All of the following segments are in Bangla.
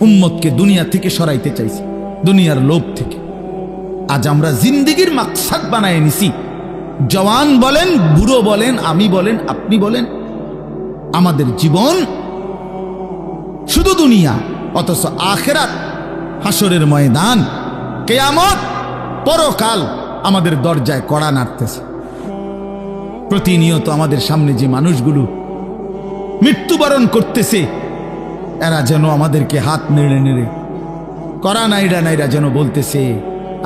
উম্মতকে দুনিয়া থেকে সরাইতে চাইছে, দুনিয়ার লোভ থেকে। আজ আমরা জিন্দেগির মাকসাদ বানায় নিছি। জওয়ান বলেন, বুড়ো বলেন, আমি বলেন, আপনি বলেন, আমাদের জীবন শুধু দুনিয়া, অথচ আখিরাত, হাসরের ময়দান, কিয়ামত, পরকাল আমাদের দরজায় কড়া নাড়তেছে। প্রতিনিয়ত আমাদের সামনে যে মানুষগুলো মৃত্যুবরণ করতেছে, এরা যেন আমাদেরকে হাত নেড়ে নেড়ে, কড়া নাইরা নাইরা যেন বলতেছে,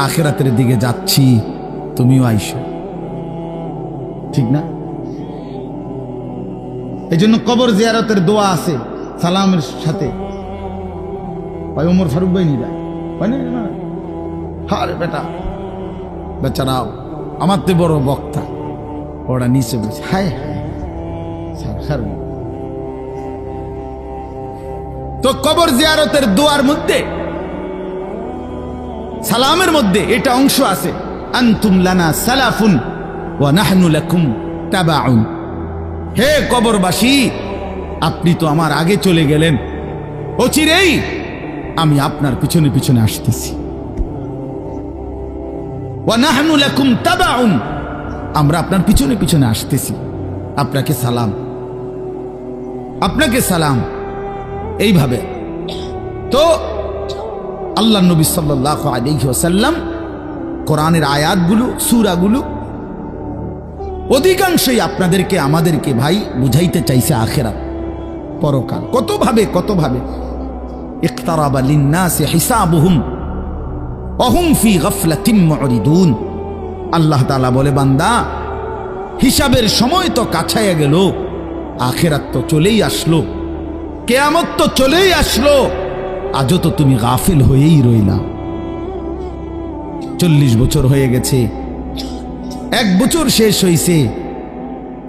আখিরাতের দিকে যাচ্ছি, তুমিও আইসো। ঠিক না? এই জন্য কবর জিয়ারতের দোয়া আছে সালামের সাথে। ভাই ওমর ফারুক ভাই নিরা না, হারে বেটা, বেচারা আমার তো বড় বক্তা, ওরা নিচে বসে হায় হায়। তো কবর জিয়ারতের দোয়ার মধ্যে, সালামের মধ্যে এটা অংশ আছে, আনতুম লানা সালাফুন ওয়া নাহনু লাকুম তাবাউন। হে কবরবাসী, আপনি তো আমার আগে চলে গেলেন, অচিরেই আমি আপনার পিছনে পিছনে আসতেছি। ওয়া নাহনু লাকুম তাবাউন, আমরা আপনার পিছনে পিছনে আসতেছি। আপনাকে সালাম, আপনাকে সালাম। এইভাবে তো আল্লাহ নবী সাল্লাল্লাহু আলাইহি ওয়াসাল্লাম কোরআনের আয়াতগুলো, সূরাগুলো অধিকাংশই আপনাদেরকে, আমাদেরকে ভাই বুঝাইতে চাইছে আখিরাত, পরকাল। কত ভাবে ইকতারাবা লিন-নাসি হিসাবুহুম ওয়া হুম ফি গাফলাতিন মুরিদুন। আল্লাহ তাআলা বলে, বান্দা, হিসাবের সময় তো কাছায়া গেল, আখিরাত তো চলেই আসলো, কিয়ামত তো চলেই আসলো, আজও তো তুমি গাফিল হয়েই রইলা। 40 বছর হয়ে গেছে, 1 বছর শেষ হইছে,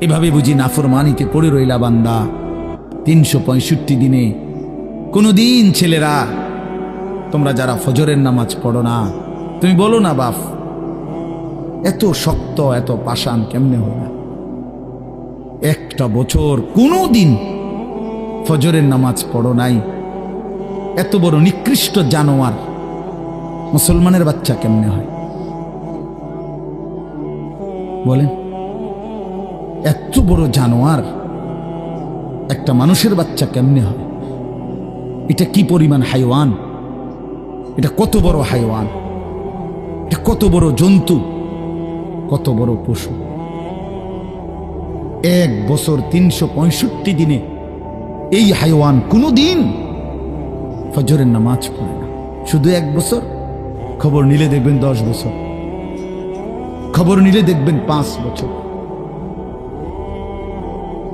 এভাবে বুঝি নাফরমানিতে পড়ে রইলা বান্দা। 365 দিনে কোনদিন ছেলেরা, তোমরা যারা ফজরের নামাজ পড়ো না, তুমি বলো না বাপ, এত শক্ত, এত পাষাণ কেমনে হয় না? 1টা বছর কোনদিন ফজরের নামাজ পড়ো নাই, এত বড় নিকৃষ্ট জানোয়ার মুসলমানের বাচ্চা কেমনে হয় বলেন? এত বড় জানোয়ার একটা মানুষের বাচ্চা কেমনে হয়? এটা কি পরিমাণ হাইওয়ান, এটা কত বড় হাইওয়ান, এটা কত বড় জন্তু, কত বড় পশু। 1 বছর 365 দিনে এই হাইওয়ান কোনদিন ফজরের নামাজ পড়ে না। শুধু 1 বছর, খবর নিলে দেখবেন 10 বছর, খবর নিলে দেখবেন 5 বছর।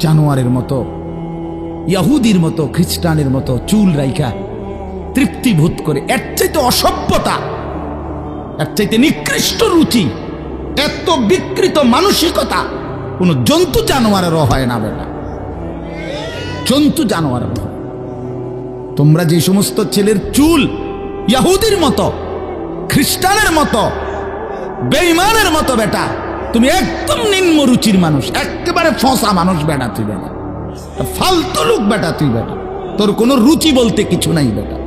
জানোয়ারের মতো, ইহুদির মতো, খ্রিস্টানের মতো চুল রাইখা তৃপ্তি বোধ করে। এর চাইতে অসভ্যতা, এর চাইতে নিকৃষ্ট রুচি, এত বিকৃত মানসিকতা কোন জন্তু জানোয়ারেরও হয় না বেটা, জন্তু জানোয়ারেরও। তোমরা যে সমস্ত ছেলের চুল ইহুদির মতো, খ্রিস্টানের মতো, বেঈমানের মতো বেটা, তুমি একদম নিম্ন রুচির মানুষ, একেবারে ফসা মানুষ বেটা, তুই বেটা ফালতু লোক বেটা, তুই বেটা, তোর কোনো রুচি বলতে কিছু নাই বেটা,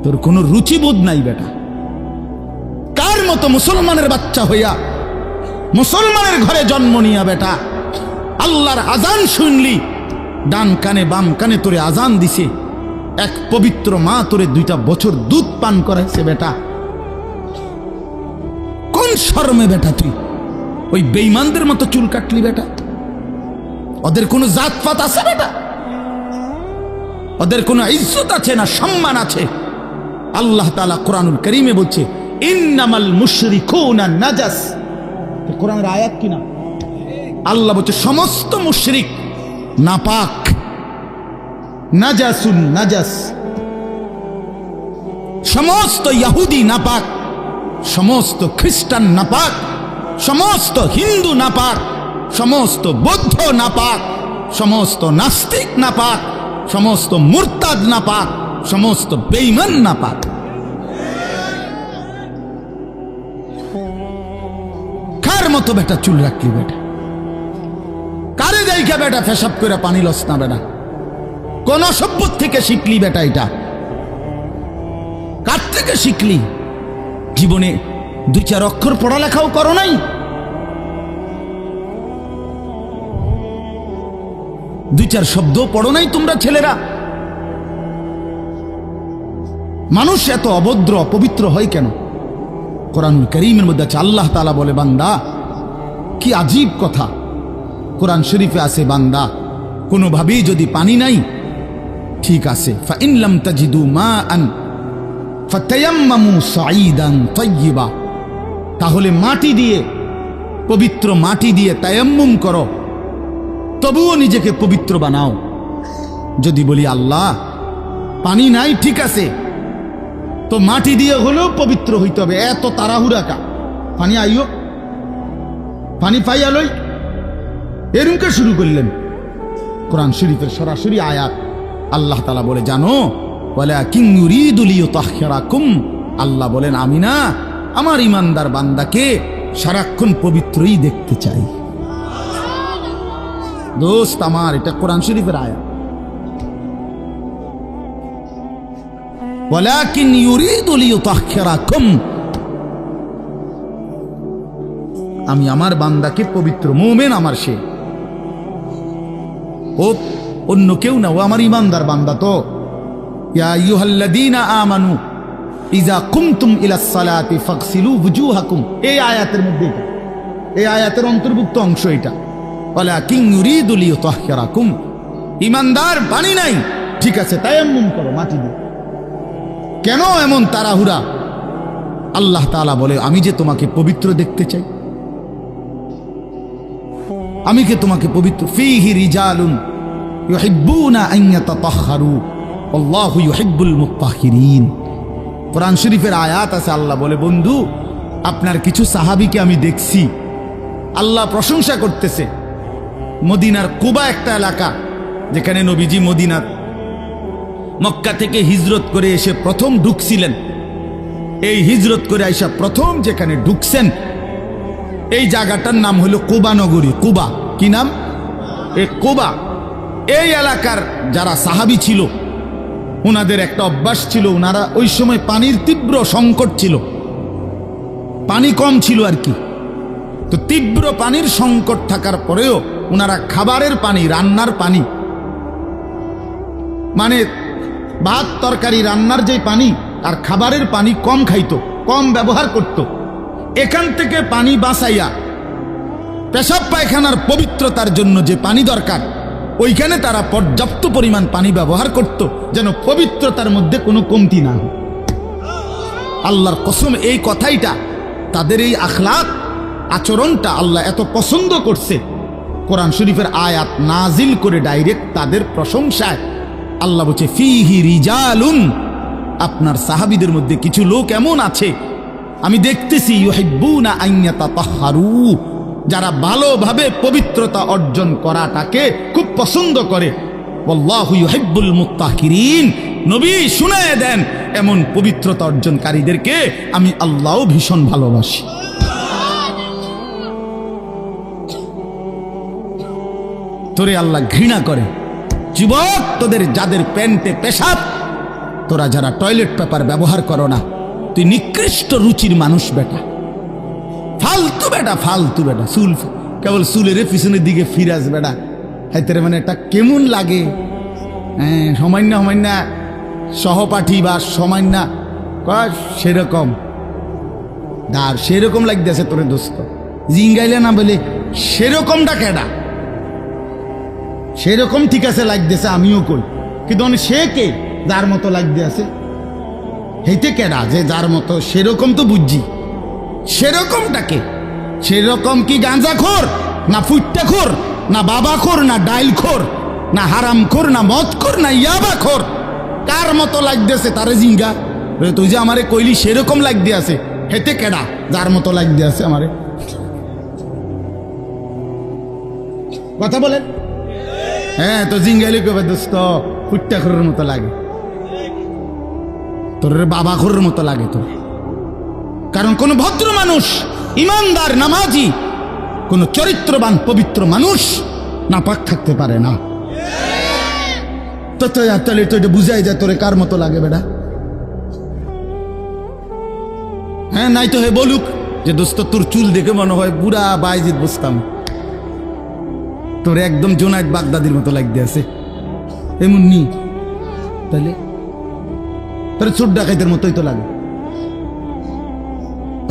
তোর কোনো রুচিবোধ নাই বেটা। কার মতো মুসলমানের বাচ্চা হইয়া, মুসলমানের ঘরে জন্ম নিয়া বেটা, আল্লাহর আজান শুনলি, ডান কানে বাম কানে তোরে আজান দিছে, এক পবিত্র মা তোরে 2টা বছর দুধ পান করাইছে বেটা, কোন শরমে বেটা তুই ওই বেঈমানদের মতো চুল কাটলি বেটা? ওদের কোনো জাতপাত আছে বেটা? ওদের কোনো ইজ্জত আছে না সম্মান আছে? আল্লাহ তাআলা কোরআনুল কারীমে বলছে, ইন্নামাল মুশরিকুনা নাজাস। কোরআনের আয়াত কিনা? আল্লাহ বলছে সমস্ত মুশরিক নাপাক, নাজাসুন নাজাস। সমস্ত ইহুদি নাপাক, সমস্ত খ্রিস্টান নাপাক, সমস্ত হিন্দু নাপাক, সমস্ত বৌদ্ধ নাপাক, সমস্ত নাস্তিক নাপাক, সমস্ত মুরতাদ নাপাক, সমস্ত বেঈমান নাপাক। কার মতো বেটা চুল রাখলি বেটা? কারে যাইকা বেটা পেশাব করে পানি লস না বেটা? কোন অসভ্য থেকে শিখলি বেটা? এটা কার থেকে শিখলি? জীবনে 2-4 অক্ষর পড়ালেখাও করো নাই? দুই চার শব্দ পড়ো নাই তোমরা ছেলেরা? মানুষ এত অভদ্র অপবিত্র হয় কেন? কোরআনুল কারীমের মধ্যে আছে, আল্লাহ তাআলা বলে, বান্দা কি আজীব কথা, কোরআন শরীফে আছে, বান্দা কোনোভাবেই যদি পানি নাই, ঠিক আছে, ফাইন লাম তাজিদু মাআন ফাতায়াম্মামু সাঈদান তাইয়্যিবা, তাহলে মাটি দিয়ে, পবিত্র মাটি দিয়ে তায়াম্মুম করো, তবুও নিজেকে পবিত্র বানাও। যদি বলি আল্লাহ পানি নাই, ঠিক আছে, তো মাটি দিয়ে হলেও পবিত্র হইতে হবে, এত তাড়াহুড়া কা? পানি আইও, পানি পাইয়া লই, এরকম শুরু করলেন। কোরআন শরীফের সরাসরি আয়াত, আল্লাহ তাআলা বলে, জানো, ওয়ালাকিন ইউরিদু লিইউতাহহিরাকুম, আল্লাহ বলেন আমি না আমার ইমানদার বান্দাকে সারাক্ষণ পবিত্রই দেখতে চাই। দোস্ত আমার, এটা কোরআন শরীফের আয়াত। ওয়ালাকিন ইউরিদু লিইউতাহহিরাকুম, আমি আমার বান্দাকে পবিত্র, মুমিন আমার সে, ও অন্য কেউ না, ও আমার ইমানদার বান্দা। তো ইয়া আইয়ুহাল্লাযীনা আমানু ইযা কুমতুম ইলাস সালাতি ফাগসিলু ওয়ুজুহাকুম, এই আয়াতের মধ্যে, এই আয়াতের অন্তর্ভুক্ত অংশ এটা। ওয়ালাকিন ইউরিদু লিইউতাহহিরাকুম, ইমানদার পানি নাই, ঠিক আছে, তায়াম্মুম করো মাটি দিয়ে। কেন এমন তাড়াহুড়া? আল্লাহ তাআলা বলে, আমি যে তোমাকে পবিত্র দেখতে চাই, আমি কে তোমাকে পবিত্র। ফীহি রিজালুন ইউহিব্বুনা আন ইয়াতাতাহহারু আল্লাহু ইউহিব্বুল মুত্তাহহিরিন। কোরআন শরীফের আয়াত আছে, আল্লাহ বলে, বন্ধু আপনার কিছু সাহাবীকে আমি দেখছি, আল্লাহ প্রশংসা করতেছে। মদিনার কুবা একটা এলাকা, যেখানে নবীজি মদিনার মক্কা থেকে হিজরত করে এসে প্রথম ঢুকছিলেন। এই হিজরত করে আইসা প্রথম যেখানে ঢুকছেন, এই জায়গাটার নাম হলো কুবা নগরী। কুবা, কি নাম? এই কুবা। এই এলাকার যারা সাহাবী ছিল, ওনাদের একটা অভ্যাস ছিল, ওনারা ওই সময় পানির তীব্র সংকট ছিল, পানি কম ছিল আর কি। তো তীব্র পানির সংকট থাকার পরেও ওনারা খাবারের পানি, রান্নার পানি, মানে ভাত তরকারি রান্নার যে পানি আর খাবারের পানি কম খাইতো, কম ব্যবহার করত। এখান থেকে পানি বাঁচাইয়া পেশাব পায়খানার পবিত্রতার জন্য যে পানি দরকার, ওইখানে তারা পর্যাপ্ত পরিমাণ পানি ব্যবহার করত, যেন পবিত্রতার মধ্যে কোনো কমতি না হয়। আল্লাহর কসম, এই কথাইটা, তাদের এই আখলাক, আচরণটা আল্লাহ এত পছন্দ করছে, কোরআন শরীফের আয়াত নাজিল করে ডাইরেক্ট তাদের প্রশংসায়। আল্লাহ বলছে, ফীহি রিজালুন, আপনার সাহাবীদের মধ্যে কিছু লোক এমন আছে আমি দেখতেছি, ইউহিব্বুনা আন ইয়াতাতাহহারু, যারা ভালোভাবে পবিত্রতা অর্জন করাটাকে খুব পছন্দ করে। আল্লাহু ইউহিব্বুল মুত্তাহহিরিন, নবী শুনায়ে দেন, এমন পবিত্রতা অর্জনকারীদেরকে আমি আল্লাহও ভীষণ ভালোবাসি। তোরে আল্লাহ ঘৃণা করে। যুবক, তোদের যাদের প্যান্টে পেশাব, তোরা যারা টয়লেট পেপার ব্যবহার করো না, তুই নিকৃষ্ট রুচির মানুষ বেটা, ফালতু বেটা, ফালতু বেটা। চুল কেবল চুলের পিছনের দিকে ফিরাস বেটা, হাইতের মানে এটা কেমন লাগে? হ্যাঁ, সামান্য সামান্য সহপাঠী বা সামান্য সেরকম আর সেরকম লাগতেছে তোরে দোস্ত, জিঙ্গাইলে না বলে সেরকমটা কেডা? সেরকম ঠিক আছে লাগতেছে, আমিও কই, কিন্তু সে কে যার মতো লাগতে আছে? হেইতে কেডা যে যার মতো? সেরকম তো বুঝছি, সেরকমটাকে। সেরকম কি গাঁজাখোর, না ফুট্টাখোর, না বাবাখোর, না ডাইলখোর, না হারামখোর, না মদখোর, না ইয়াবাখোর? কার মতো লাগতেছে তারে জিঙ্গা? তুই যে আমারে কইলি সেরকম লাগতে আছে, হেতে কেডা যার মতো লাগতে আছে আমারে? কথা বলেন। হ্যাঁ, তো জিঙ্গাইলে কবে দোস্ত ফুট্টাখোরের মতো লাগে, তোর বাবাখোরের মতো লাগে তোর। কারণ কোন ভদ্র মানুষ, ইমানদার, নামাজি, কোন চরিত্রবান পবিত্র মানুষ নাপাক থাকতে পারে না। তো তাহলে তো এটা বুঝাই যায় তোরে কার মতো লাগে বেটা। হ্যাঁ, নাই তো হে বলুক যে দোস্ত তোর চুল দেখে মনে হয় বুড়া বাইজিদ বসতাম, তোর একদম জোনায়েদ বাগদাদির মতো লাগতে আছে, এমন নি তাহলে তোর চোর ডাকাইতের মতোই তো লাগে।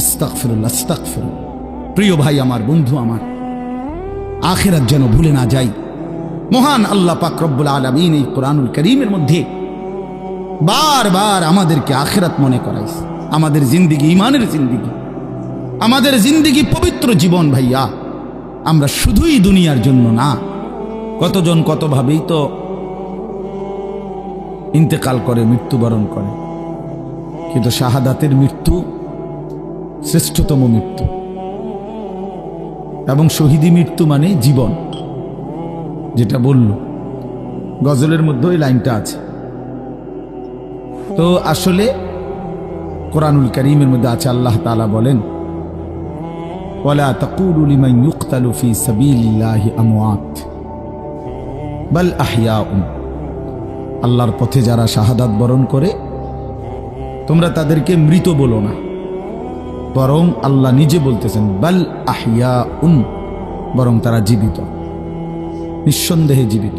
আস্তাগফিরুল্লাহ, আস্তাগফিরুল্লাহ। প্রিয় ভাই আমার, বন্ধু আমার, আখিরাত যেন ভুলে না যাই। মহান আল্লাহ পাক রব্বুল আলামিন এই কোরআনুল কারীমের মধ্যে বারবার আমাদেরকে আখিরাত মনে করাইছে। আমাদের জিন্দেগি ঈমানের জিন্দেগি, আমাদের জিন্দেগি পবিত্র জীবন ভাইয়া। আমরা শুধুই দুনিয়ার জন্য না, কতজন কতভাবেই তো ইন্তেকাল করে, মৃত্যুবরণ করে, কিন্তু শাহাদাতের মৃত্যু শ্রেষ্ঠতম মৃত্যু। এবং শহীদি মৃত্যু মানে জীবন, যেটা বলল গজলের মধ্যে ওই লাইনটা আছে। তো আসলে কোরআনুল কারীমের মধ্যে আছে, আল্লাহ তাআলা বলেন, ওয়ালা তাকুলু লিমান ইউকতালু ফি সাবিলিল্লাহি আমওয়াত বাল আহইয়াউন। আল্লাহর পথে যারা শাহাদাত বরণ করে তোমরা তাদেরকে মৃত বলো না, বরং আল্লাহ নিজে বলতেছেন বাল আহইয়াউন, বরং তারা জীবিত, নিঃসন্দেহে জীবিত।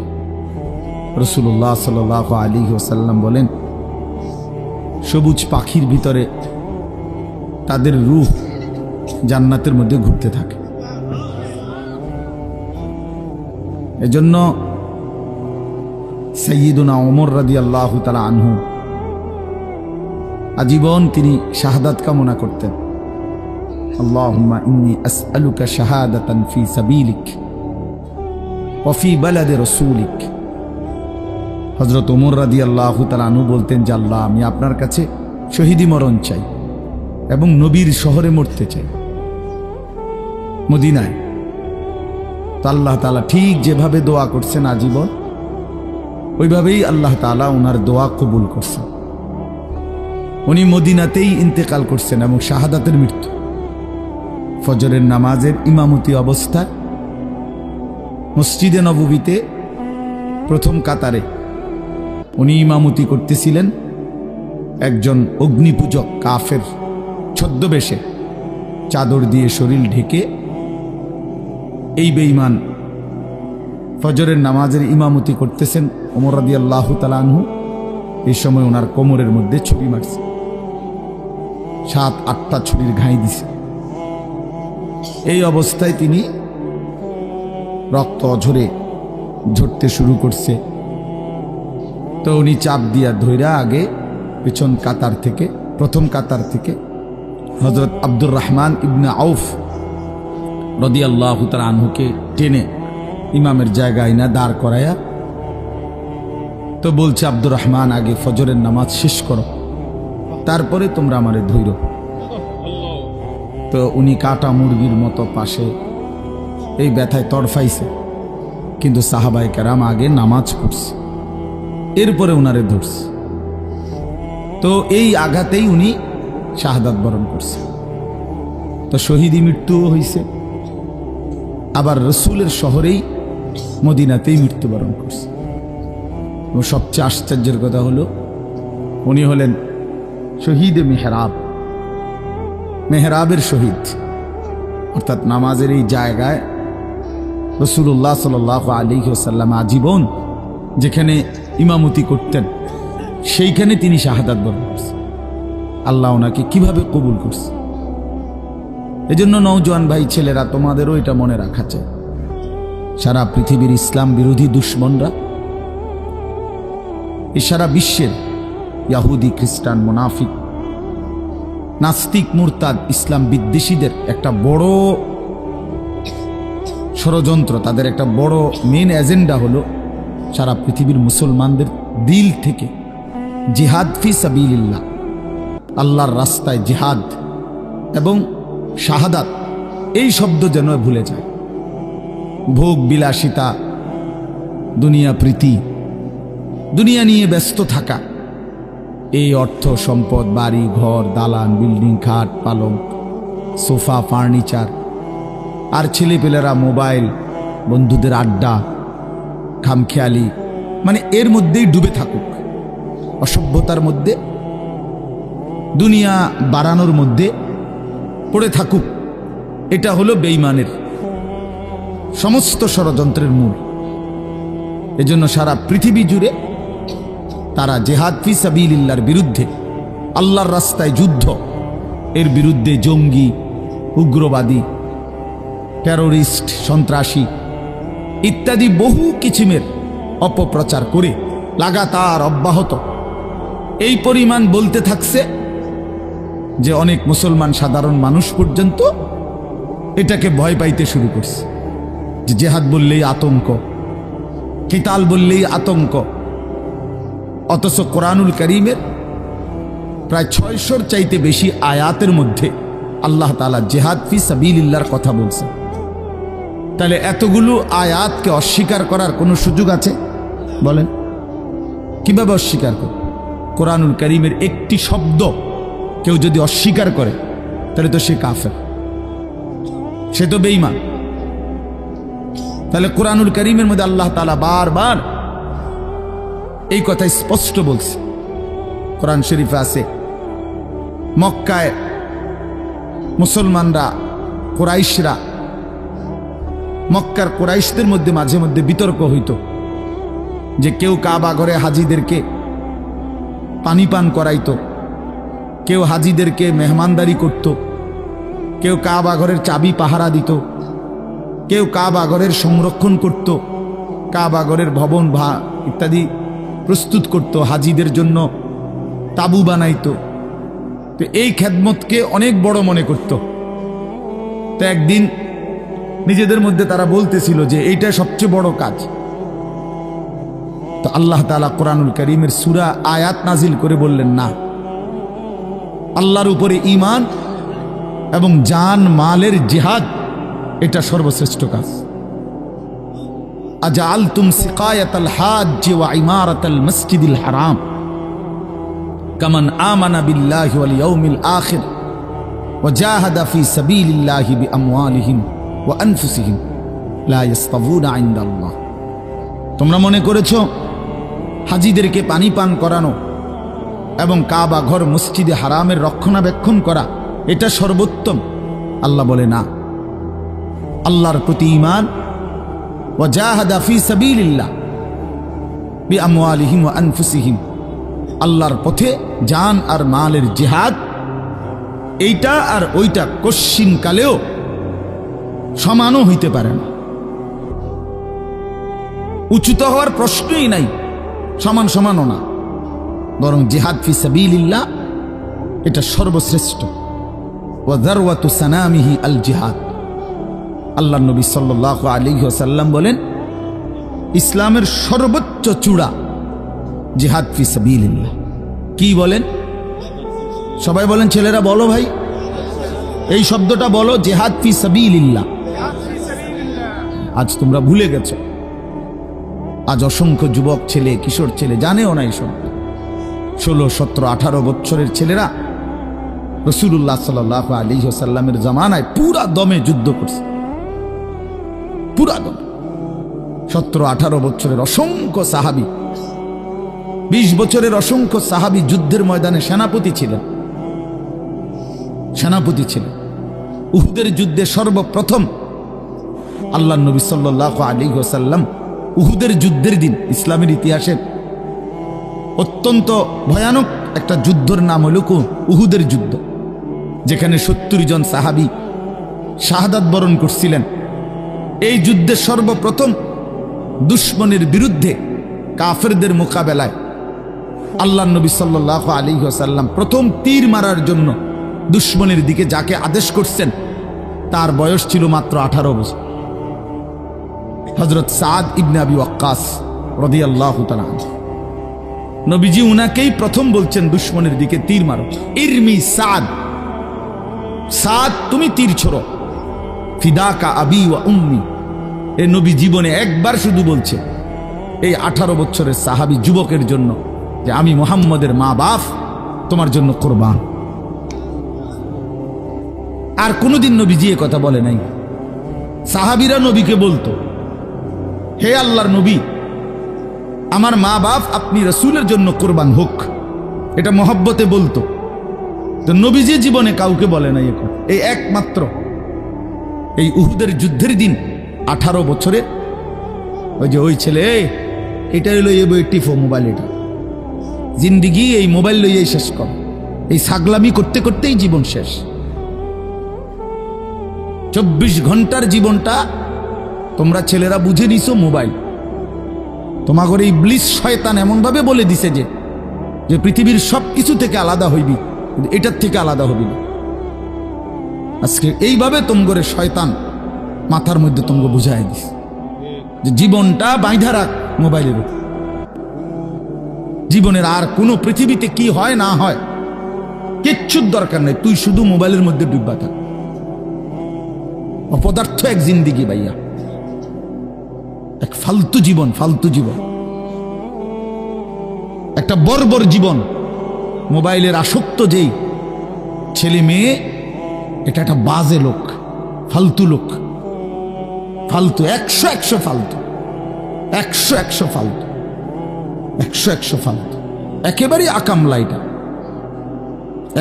রাসূলুল্লাহ সাল্লাল্লাহু আলাইহি ওয়াসাল্লাম বলেন, সবুজ পাখির ভিতরে তাদের রূহ জান্নাতের মধ্যে ঘুরতে থাকে। এজন্য সাইয়্যিদুনা ওমর রাদিয়াল্লাহু তাআলা আনহু আজীবন তিনি শাহাদাত কামনা করতেন। আল্লাহুম্মা ইন্নী আসআলুকা শাহাদাতান ফি সাবিলিক ওয়া ফি বালাদি রাসূলিক। হযরত ওমর রাদিয়াল্লাহু তাআলা আনহু বলতেন যে আল্লাহ, আমি আপনার কাছে শহীদি মরণ চাই এবং নবীর শহরে মরতে চাই, মদিনায়। তো আল্লাহ তাআলা ঠিক যেভাবে দোয়া করছেন আজীবন, ওইভাবেই আল্লাহ তাআলা ওনার দোয়া কবুল করছেন। উনি মদিনাতেই ইন্তেকাল করছেন এবং শাহাদাতের মৃত্যু। ফজরের নামাজের ইমামতি অবস্থায় মসজিদে নববীতে প্রথম কাতারে উনি ইমামতি করতেছিলেন। একজন অগ্নিপূজক কাফের ছদ্মবেশে চাদর দিয়ে শরীর ঢেকে এই বেঈমান ফজরের নামাজের ইমামতি করতেছেন ওমর রাদিয়াল্লাহু তাআলা আনহু। এই সময় ওনার কোমরের মধ্যে ছুরি মারছে, 7-8টা ছুরির ঘাই দিছে। এই অবস্থায় তিনি রক্ত অঝরে ঝরতে শুরু করছে। তো উনি চাপ দিয়া ধইরা আগে পেছন কাতার থেকে, প্রথম কাতার থেকে হযরত আব্দুর রহমান ইবনে আউফ রাদিয়াল্লাহু তাআলা আনহুকে টেনে ইমামের জায়গায় না দাঁড় করায়া, তো বলছে, আব্দুর রহমান, আগে ফজরের নামাজ শেষ করো, তারপরে তোমরা আমারে ধইরো। তো উনি কাটা মুরগির মতো পাশে এই ব্যথায় তড়ফাইছে, কিন্তু সাহাবায়ে কেরাম আগে নামাজ পড়ছে, এরপরে উনারে ধরছে। তো এই আঘাতেই উনি শাহাদাত বরণ করছে। তো শহীদি মৃত্যুও হয়েছে, আবার রসুলের শহরেই মদিনাতেই মৃত্যুবরণ করছে। এবং সবচেয়ে আশ্চর্যের কথা হলো, উনি হলেন শহীদে মেহরাব, মেহরাবের শহীদ। অর্থাৎ নামাজের এই জায়গায় রাসূলুল্লাহ সাল্লাল্লাহু আলাইহি ওয়াসাল্লাম আজীবন যেখানে ইমামতি করতেন, সেইখানে তিনি শাহাদাত বরণ করছেন। আল্লাহ ওনাকে কিভাবে কবুল করছে। এজন্য নওজোয়ান ভাই ছেলেরা, তোমাদেরও এটা মনে রাখা চাই, সারা পৃথিবীর ইসলাম বিরোধী দুশ্মনরা, এই সারা বিশ্বের ইয়াহুদি, খ্রিস্টান, মুনাফিক, নাস্তিক, মুরতাদ, ইসলাম বিদ্বেষীদের একটা বড় ষড়যন্ত্র, তাদের একটা বড় মেন এজেন্ডা হলো সারা পৃথিবীর মুসলমানদের দিল থেকে জিহাদ ফি সাবিলিল্লাহ, আল্লাহর রাস্তায় জিহাদ এবং শাহাদাত, এই শব্দ যেন ভুলে যায়। ভোগ বিলাসিতা, দুনিয়া প্রীতি, দুনিয়া নিয়ে ব্যস্ত থাকা, এই অর্থ সম্পদ, বাড়ি ঘর, দালান, বিল্ডিং, খাট, পালং, সোফা, ফার্নিচার, আর ছেলেপেলেরা মোবাইল, বন্ধুদের আড্ডা, খামখেয়ালি, মানে এর মধ্যেই ডুবে থাকুক, অসভ্যতার মধ্যে, দুনিয়া বাড়ানোর মধ্যে পড়ে থাকুক। এটা হলো বেঈমানের সমস্ত ষড়যন্ত্রের মূল। এজন্য সারা পৃথিবী জুড়ে তারা জিহাদ ফি সাবিলিল্লাহর বিরুদ্ধে, আল্লাহর রাস্তায় যুদ্ধ, এর বিরুদ্ধে জঙ্গি, উগ্রবাদী, টেরোরিস্ট, সন্ত্রাসী ইত্যাদি বহু কিছিমের অপপ্রচার করে লাগাতার অব্যাহত এই পরিমাণ বলতে থাকছে যে অনেক মুসলমান সাধারণ মানুষ পর্যন্ত এটাকে ভয় পাইতে শুরু করছে, যে জিহাদ বললেই আতঙ্ক, কিতাল বললেই আতঙ্ক। অথচ কোরআনুল কারীমের প্রায় 600-র চাইতে বেশি আয়াতের মধ্যে আল্লাহ তাআলা জিহাদ ফি সাবিলিল্লাহর কথা বলছেন। তাহলে এতগুলো আয়াতকে অস্বীকার করার কোনো সুযোগ আছে? বলেন, কিভাবে অস্বীকার করে? কোরআনুল কারীমের একটি শব্দ কেউ যদি অস্বীকার করে তাহলে তো সে কাফের, সে তো বেঈমান। তাহলে কোরআনুল কারীমের মধ্যে আল্লাহ তাআলা বারবার এই কথা স্পষ্ট বলছে। কোরআন শরীফে আছে, মক্কায় মুসলমানরা, কুরাইশরা, মক্কার কুরাইশদের মধ্যে মাঝে মধ্যে বিতর্ক হইত যে কেউ কাবা ঘরে হাজিদেরকে পানি পান করাইতো, কেউ হাজিদেরকে মেহমানদারি করত, কেউ কাবা ঘরের চাবি পাহারা দিত, কেউ কাবা ঘরের সংরক্ষণ করত, কাবা ঘরের ভবন ইত্যাদি প্রস্তুত করত, হাজিদের জন্য তাবু বানাইতো। তো এই খেদমতকে অনেক বড় মনে করত। তো একদিন নিজেদের মধ্যে তারা বলতেছিল যে এইটা সবচেয়ে বড় কাজ। তো আল্লাহ তাআলা কোরআনুল কারীমের সূরা আয়াত নাজিল করে বললেন, না, আল্লাহর উপরে ঈমান এবং জান মালের জিহাদ এটা সর্বশ্রেষ্ঠ কাজ। আজআলতুম সিকায়াতাল হাজ্জ ওয়া ইমারাতাল মসজিদিল হারাম কামান আমানা বিল্লাহি ওয়াল ইয়াউমিল আখির ওয়া জাহাদা ফি সাবিলিল্লাহি বিআমওয়ালিহিম ওয়া আনফুসিহিম লা ইস্তাবুনা ইনদাল্লাহ। তোমরা মনে করেছো হাজিদেরকে পানি পান করানো এবং কাবা ঘর মসজিদে হারামের রক্ষণাবেক্ষণ করা এটা সর্বোত্তম? আল্লাহ বলে, না, আল্লাহর প্রতি ঈমান, ওয়া জাহাদা ফি সাবিলিল্লাহ বিআমওয়ালিহিম ওয়া আনফুসিহিম, আল্লাহর পথে জান আর মালের জিহাদ, এইটা আর ওইটা কশ্চিন কালেও সমানও হইতে পারে না, উচ্চত হওয়ার প্রশ্নই নাই, সমান সমানও না, বরং জিহাদ ফি সাবিলিল্লাহ এটা সর্বশ্রেষ্ঠ। ওয়া যারওয়াতু সানামিহি আল জিহাদ। আল্লাহর নবী সাল্লাল্লাহু আলাইহি ওয়াসাল্লাম বলেন, ইসলামের সর্বোচ্চ চূড়া জিহাদ ফি সাবিলিল্লাহ। কি বলেন? সবাই বলেন, ছেলেরা বলো ভাই, এই শব্দটা বলো, জিহাদ ফি সাবিলিল্লাহ। আজ তোমরা ভুলে গেছো। আজ অসংখ্য যুবক ছেলে, কিশোর ছেলে জানেও না এইসব। 16, 17, 18 বছরের ছেলেরা রাসূলুল্লাহ সাল্লাল্লাহু আলাইহি ওয়াসাল্লামের জামানায় পুরা দমে যুদ্ধ করছে, পুরা দমে। 17, 18 বছরের অসংখ্য সাহাবী, 20 বছরের অসংখ্য সাহাবী যুদ্ধের ময়দানে সেনাপতি ছিলেন। উহুদের যুদ্ধে সর্বপ্রথম আল্লাহর নবী সাল্লাল্লাহু আলাইহি ওয়াসাল্লাম উহুদের যুদ্ধের দিন, ইসলামের ইতিহাসের অত্যন্ত ভয়ানক একটা যুদ্ধের নাম হল উহুদের যুদ্ধ, যেখানে 70 জন সাহাবী শাহাদাত বরণ করছিলেন। এই যুদ্ধে সর্বপ্রথম দুশমনের বিরুদ্ধে, কাফেরদের মোকাবেলায় আল্লাহর নবী সাল্লাল্লাহু আলাইহি ওয়াসাল্লাম প্রথম তীর মারার জন্য দুশমনের দিকে যাকে আদেশ করছেন তার বয়স ছিল মাত্র 18 বছর। হযরত সাদ ইবনে আবি ওয়াক্কাস রাদিয়াল্লাহু তাআলা আনহু, নবীজি উনাকেই প্রথম বলছেন দুশমনের দিকে তীর মারো। ইরমি সাদ, সাদ তুমি তীর ছোড়ো। ফিদাকা আবি ওয়া উম্মি, এই নবী জীবনে একবার শুধু বলছে এই 18 বছরের সাহাবী যুবকের জন্য যে আমি মুহাম্মদের মা বাপ তোমার জন্য কুরবান। আর কোনোদিন নবীজি এ কথা বলে নাই। সাহাবীরা নবীকে বলতো, হে আল্লাহর নবী, আমার মা বাপ আপনি রসুলের জন্য কোরবান হোক, এটা মহব্বতে বলতো। তো নবীজি জীবনে কাউকে বলে নাই এখন, এই একমাত্র এই উহুদের যুদ্ধের দিন 18 বছরের ওই ছেলে, এটা হইলো এই টিফো মোবাইল, এটা জিন্দিগি এই মোবাইল লইয়াই শেষ কর, এই ছাগলামি করতে করতেই জীবন শেষ। 24 ঘন্টার জীবনটা তোমরা ছেলেরা বুঝে নিছো মোবাইল। তোমাদের এই ইবলিস শয়তান এমন ভাবে বলে দিছে যে পৃথিবীর সবকিছু থেকে আলাদা হইবি, কিন্তু এটার থেকে আলাদা হবি না। আজকে এইভাবে তোমগরে শয়তান মাথার মধ্যে তোমকে বুঝাই দিস যে জীবনটা বাইধা রাখ মোবাইলের উপর। জীবনের আর কোনো পৃথিবীতে কি হয় না হয় কিচ্ছুর দরকার নেই, তুই শুধু মোবাইলের মধ্যে ডুববা থাক। অপদার্থ এক জিন্দিগি ভাইয়া, এক ফালতু জীবন, ফালতু জীবন, একটা বর্বর জীবন। মোবাইলের আসক্ত যেই ছেলে মেয়ে, এটা একটা বাজে লোক, ফালতু লোক, ফালতু, 100 ফালতু, 100 ফালতু, 100 ফালতু, একেবারেই আকামলা। এটা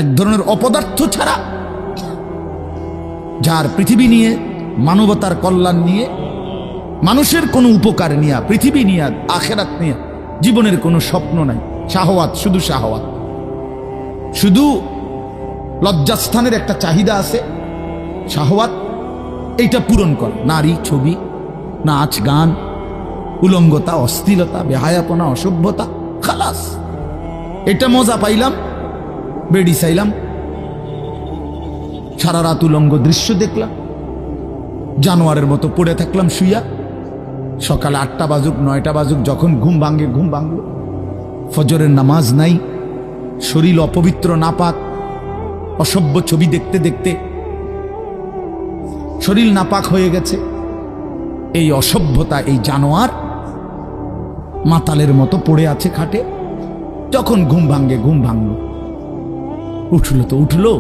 এক ধরনের অপদার্থ ছাড়া, যার পৃথিবী নিয়ে, মানবতার কল্যাণ নিয়ে, মানুষের কোনো উপকার নিয়ে, পৃথিবী নিয়ে, আখেরাত নিয়ে জীবনের কোনো স্বপ্ন নাই। শাহওয়াত, শুধু শাহওয়াত, শুধু লজ্জাস্থানের একটা চাহিদা আছে, শাহওয়াত, এইটা পূরণ কর। নারী, ছবি, নাচ, গান, উলঙ্গতা, অশ্লীলতা, বেহায়াপনা, অসভ্যতা, খালাস। এটা মজা পাইলাম, বেডি চাইলাম, সারা রাত উলঙ্গ দৃশ্য দেখলাম, জানোয়ারের মতো পড়ে থাকলাম শুইয়া। সকালে 8টা বাজুক 9টা বাজুক, যখন ঘুম ভাঙে ঘুম ভাঙল। ফজরের নামাজ নাই, শরীর অপবিত্র, নাপাক, অসভ্য ছবি দেখতে দেখতে শরীর নাপাক হয়ে গেছে। এই অসভ্যতা, এই জানোয়ার মাতালের মতো পড়ে আছে খাটে। যখন ঘুম ভাঙে ঘুম ভাঙল, উঠলো তো উঠলো,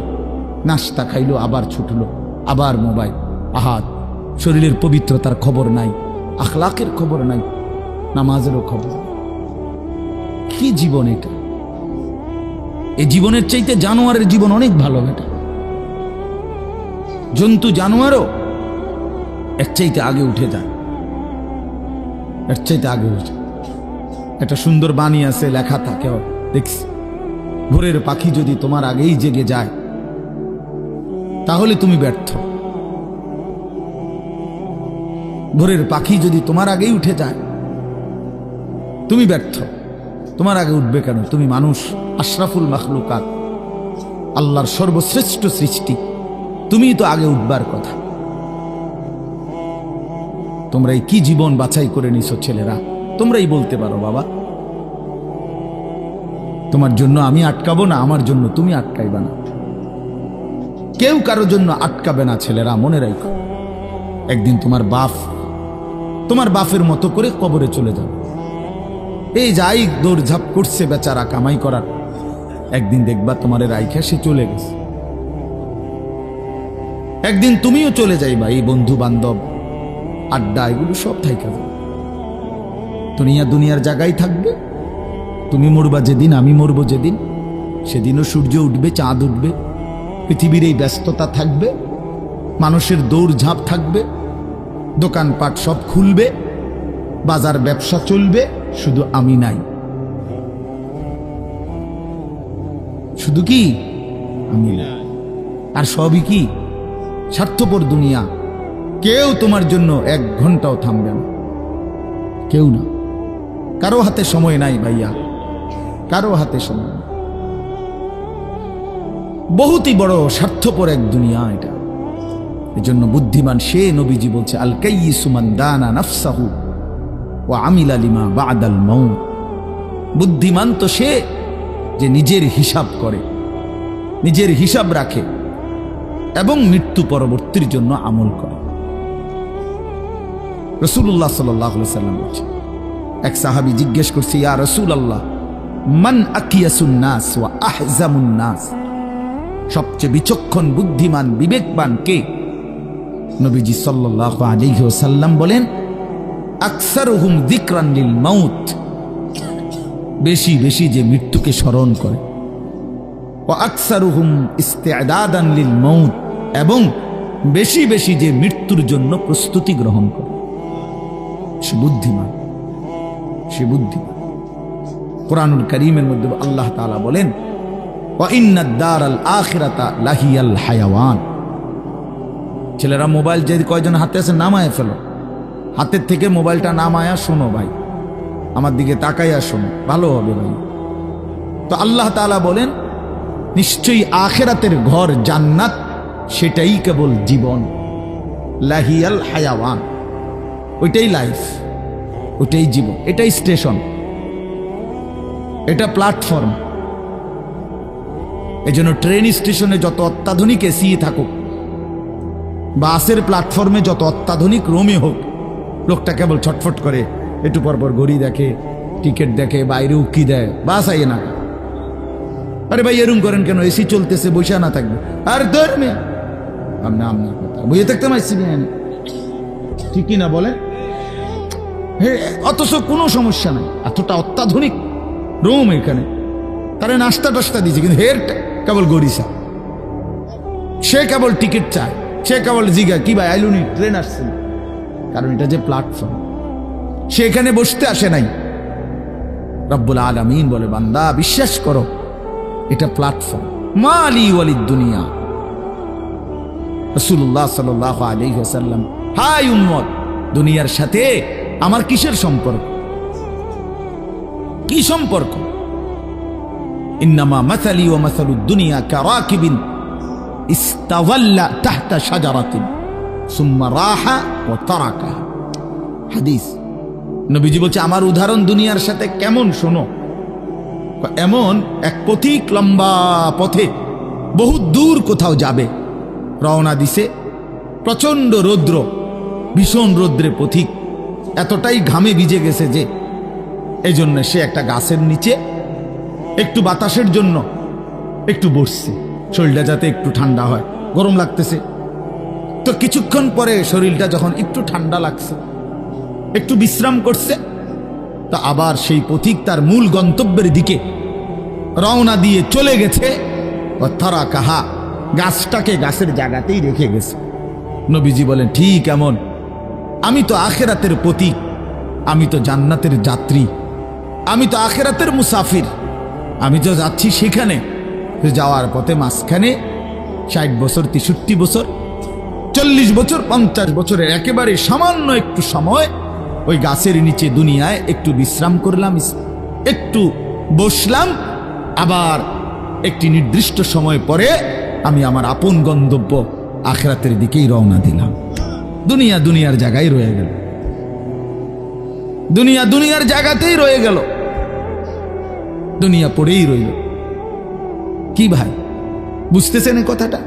নাস্তা খাইলো, আবার ছুটলো, আবার মোবাইল। আহাত, শরীরের পবিত্রতার খবর নাই, আখলাকের খবর নাই, নামাজেরও খবর। কি জীবন এটা! এই জীবনের চাইতে জানোয়ারের জীবন অনেক ভালো। এটা জন্তু, জানোয়ারও এর চাইতে আগে উঠে যায়, এর চাইতে আগে উঠে। একটা সুন্দর বাণী আছে, লেখা থাকে, দেখছি, ভোরের পাখি যদি তোমার আগেই জেগে যায় তাহলে তুমি ব্যর্থ। ভোরের পাখি যদি তোমার আগেই উঠে যায় তুমি ব্যর্থ। তোমার আগে উঠবে কেন? তুমি মানুষ, আশরাফুল মাখলুকাত, আল্লাহর সর্বশ্রেষ্ঠ সৃষ্টি, তুমিই তো আগে উঠবার কথা। তোমরা এই কি জীবন বাছাই করে নিছো ছেলেরা? তোমরাই বলতে পারো বাবা, তোমার জন্য আমি আটকাবো না, আমার জন্য তুমি আটকাইবা না। কেউ কারোর জন্য আটকাবে না ছেলেরা, মনে রাখো। একদিন তোমার বাপের মতো করে কবরে চলে যাবে। এই যাই দৌড়ঝাঁপ করছে বেচারা কামাই করার, একদিন দেখবা তোমার রাইখা সে চলে গেছে। একদিন তুমিও চলে যাইবা। এই বন্ধু বান্ধব, আড্ডা, এগুলো সব থাইকা যাবে। দুনিয়ার জায়গায় থাকবে। তুমি মরবা যেদিন, আমি মরবো যেদিন, সেদিনও সূর্য উঠবে, চাঁদ উঠবে, পৃথিবীর এই ব্যস্ততা থাকবে, মানুষের দৌড়ঝাঁপ থাকবে, দোকানপাট সব খুলবে, বাজার ব্যবসা চলবে, শুধু আমি নাই। শুধু কি আমি নাই, আর সবই কি স্বার্থপর দুনিয়া। কেউ তোমার জন্য 1 ঘন্টাও থামবে না, কেউ না। কারো হাতে সময় নাই ভাইয়া, কারো হাতে সময় নাই। বহুতই বড় স্বার্থপর এক দুনিয়া এটা। এজন্য বুদ্ধিমান সে, নবীজি বলছে, আল কাইয়িসু মান দানা নাফসাহু ওয়া আমিলা লিমা বাদাল মাউত। বুদ্ধিমান তো সে যে নিজের হিসাব করে, নিজের হিসাব রাখে এবং মৃত্যু পরবর্তীর জন্য আমল করে। রাসূলুল্লাহ সাল্লাল্লাহু আলাইহি সাল্লাম বলছে, এক সাহাবী জিজ্ঞেস করছে, ইয়া রাসূলুল্লাহ, মান আকিয়াসুন নাস ওয়া আহজামুন নাস? সবচেয়ে বিচক্ষণ, বুদ্ধিমান, বিবেকবান কে? নবীজি সাল্লাল্লাহু আলাইহি ওয়াসাল্লাম বলেন, আকসারুহুম যিকরান লিল মাউত, বেশি বেশি যে মৃত্যুকে স্মরণ করে, ওয়া আকসারুহুম ইস্তিআদাদান লিল মউত, এবং বেশি বেশি যে মৃত্যুর জন্য প্রস্তুতি গ্রহণ করে, সে বুদ্ধিমান, সে বুদ্ধিমান। কুরআনুল কারীমের মধ্যে আল্লাহ তাআলা বলেন, ওয়া ইন্নাদ দারাল আখিরাতা লাহিয়াল হায়াওয়ান। ছেলেরা মোবাইল যে কয়জন হাতে আছে নামায় ফেলো, হাতের থেকে মোবাইলটা নামায়া শোনো ভাই, আমার দিকে তাকাইয়া শোনো, ভালো হবে ভাই। তো আল্লাহ তাআলা বলেন, নিশ্চয়ই আখিরাতের ঘর জান্নাত, সেটাই কেবল জীবন, লাহিয়াল হায়াওয়ান, ওইটাই লাইফ, ওইটাই জীবন, এটাই স্টেশন, এটা প্ল্যাটফর্ম। এজন্য ট্রেন স্টেশনে যত অত্যাধুনিক এসি থাকুক, বাসের প্ল্যাটফর্মে যত অত্যাধুনিক রুমই হোক, লোকটা কেবল ছটফট করে, একটু পরপর ঘড়ি দেখে, টিকিট দেখে, বাইরে উকি দেয়, বাস আইয়ে না। আরে ভাই এরম করেন কেন, এসি চলতেছে, বসে না থাকবে। আর ধর্মে আপনার কথা বুঝে থাকতে পারছি, ঠিকই না বলে, অথচ কোনো সমস্যা নাই, এতটা অত্যাধুনিক রুম এখানে, তারা নাস্তা টাস্তা দিয়েছে, কিন্তু হের কেবল গড়িসা, সে কেবল টিকিট চায়, সে কেবল জিগা কি ভাই আইলুনি, ট্রেন আসছে, কারণ এটা যে প্ল্যাটফর্ম, সে এখানে বসতে আসে নাই। রব্বুল আলামিন বলে, বান্দা বিশ্বাস করো, এটা প্ল্যাটফর্ম, মালি ওয়ালিদ দুনিয়া। রাসূলুল্লাহ সাল্লাল্লাহু আলাইহি ওয়াসাল্লাম, হাই উম্মত, দুনিয়ার সাথে আমার কিসের সম্পর্ক, কি সম্পর্ক? ইন্নামা মাসালি ওয়া মাসালুদ দুনিয়া কারাকিবিন ইস্তাযাল্লা তাহতা শাজারাতিন সুম্মা রাহা ওয়া তারাকাহা। হাদিস, নবীজি বলছে, আমার উদাহরণ দুনিয়ার সাথে কেমন শোনো, এমন এক পথিক লম্বা পথে বহু দূর কোথাও যাবে, রওনা দিছে, প্রচন্ড রৌদ্র, ভীষণ রৌদ্রে পথিক এতটাই ঘামে ভিজে গেছে যে এই জন্য সে একটা গাছের নিচে একটু বাতাসের জন্য একটু বসছে, শরীরটা যাতে একটু ঠান্ডা হয়, গরম লাগতেছে। তো কিছুক্ষণ পরে শরীরটা যখন একটু ঠান্ডা লাগছে, একটু বিশ্রাম করছে, তো আবার সেই পথিক তার মূল গন্তব্যের দিকে রওনা দিয়ে চলে গেছে। তারা কাহা, গাছটাকে গাছের জায়গাতেই রেখে গেছে। নবীজি বলেন, ঠিক এমন আমি তো আখিরাতের পথিক, আমি তো জান্নাতের যাত্রী, আমি তো আখিরাতের মুসাফির, আমি তো যাচ্ছি সেখানে। যাওয়ার পথে মাঝখানে 60 বছর, 63 বছর, 40 বছর, 50 বছরের একেবারে সামান্য একটু সময় ওই গাছের নিচে দুনিয়ায় একটু বিশ্রাম করলাম, একটু বসলাম, আবার একটি নির্দিষ্ট সময় পরে আমি আমার আপন গন্তব্য আখিরাতের দিকেই রওনা দিলাম। দুনিয়া দুনিয়ার জায়গায় রয়ে গেল, দুনিয়া দুনিয়ার জায়গাতেই রয়ে গেল, দুনিয়া পড়েই রইল। কি ভাই বুঝতেছেন এই কথাটা?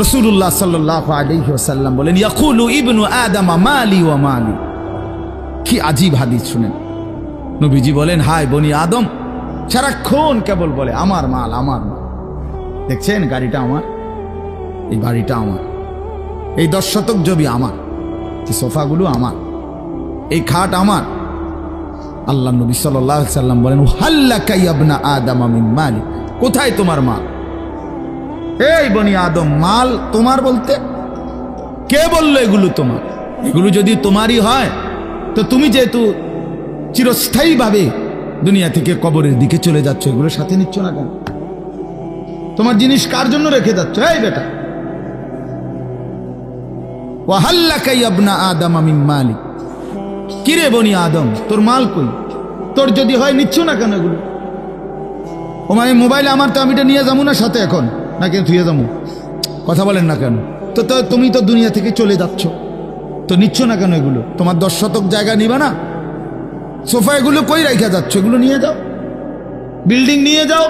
রাসূলুল্লাহ সাল্লাল্লাহু আলাইহি ওয়াসাল্লাম বলেন, ইয়াকুলু ইবনু আদম মালি ওয়া মালি। কি আজীব হাদিস শুনেন। নবীজি বলেন, হায় বনি আদম সারাক্ষণ কেবল বলে আমার মাল, আমার মাল। দেখছেন গাড়িটা আমার, এই বাড়িটা আমার, এই 10 শতক জমি আমার, এই সোফাগুলো আমার, এই খাট আমার। আল্লাহ নবী সাল্লাল্লাহু আলাইহি ওয়াসাল্লাম বলেন, হাল্লাকা ইবনা আদম মিন মালি, কোথায় তোমার মাল? এই বনি আদম, মাল তোমার বলতে কে বললো এগুলো তোমার? এগুলো যদি তোমারই হয় তো তুমি যেহেতু চিরস্থায়ীভাবে দুনিয়া থেকে কবরের দিকে চলে যাচ্ছ, এগুলো সাথে নিচ্ছ না কেন? তোমার জিনিস কার জন্য রেখে যাচ্ছ? এই বেটা, ওয়াহাল্লাকা ইবনা আদম মিন মালি, কিরে বনি আদম তোর মাল কই? তোর যদি হয় নিচ্ছ না কেন এগুলো? ও মানে মোবাইল আমার, তো আমি এটা নিয়ে যাবো না সাথে এখন, না কেন থুয়ে যাবো? কথা বলেন না কেন? তো তুমি তো দুনিয়া থেকে চলে যাচ্ছ, তো নিচ্ছ না কেন এগুলো? তোমার 10 শতক জায়গা নিবা না? সোফা এগুলো কই রাইখা যাচ্ছ? এগুলো নিয়ে যাও, বিল্ডিং নিয়ে যাও।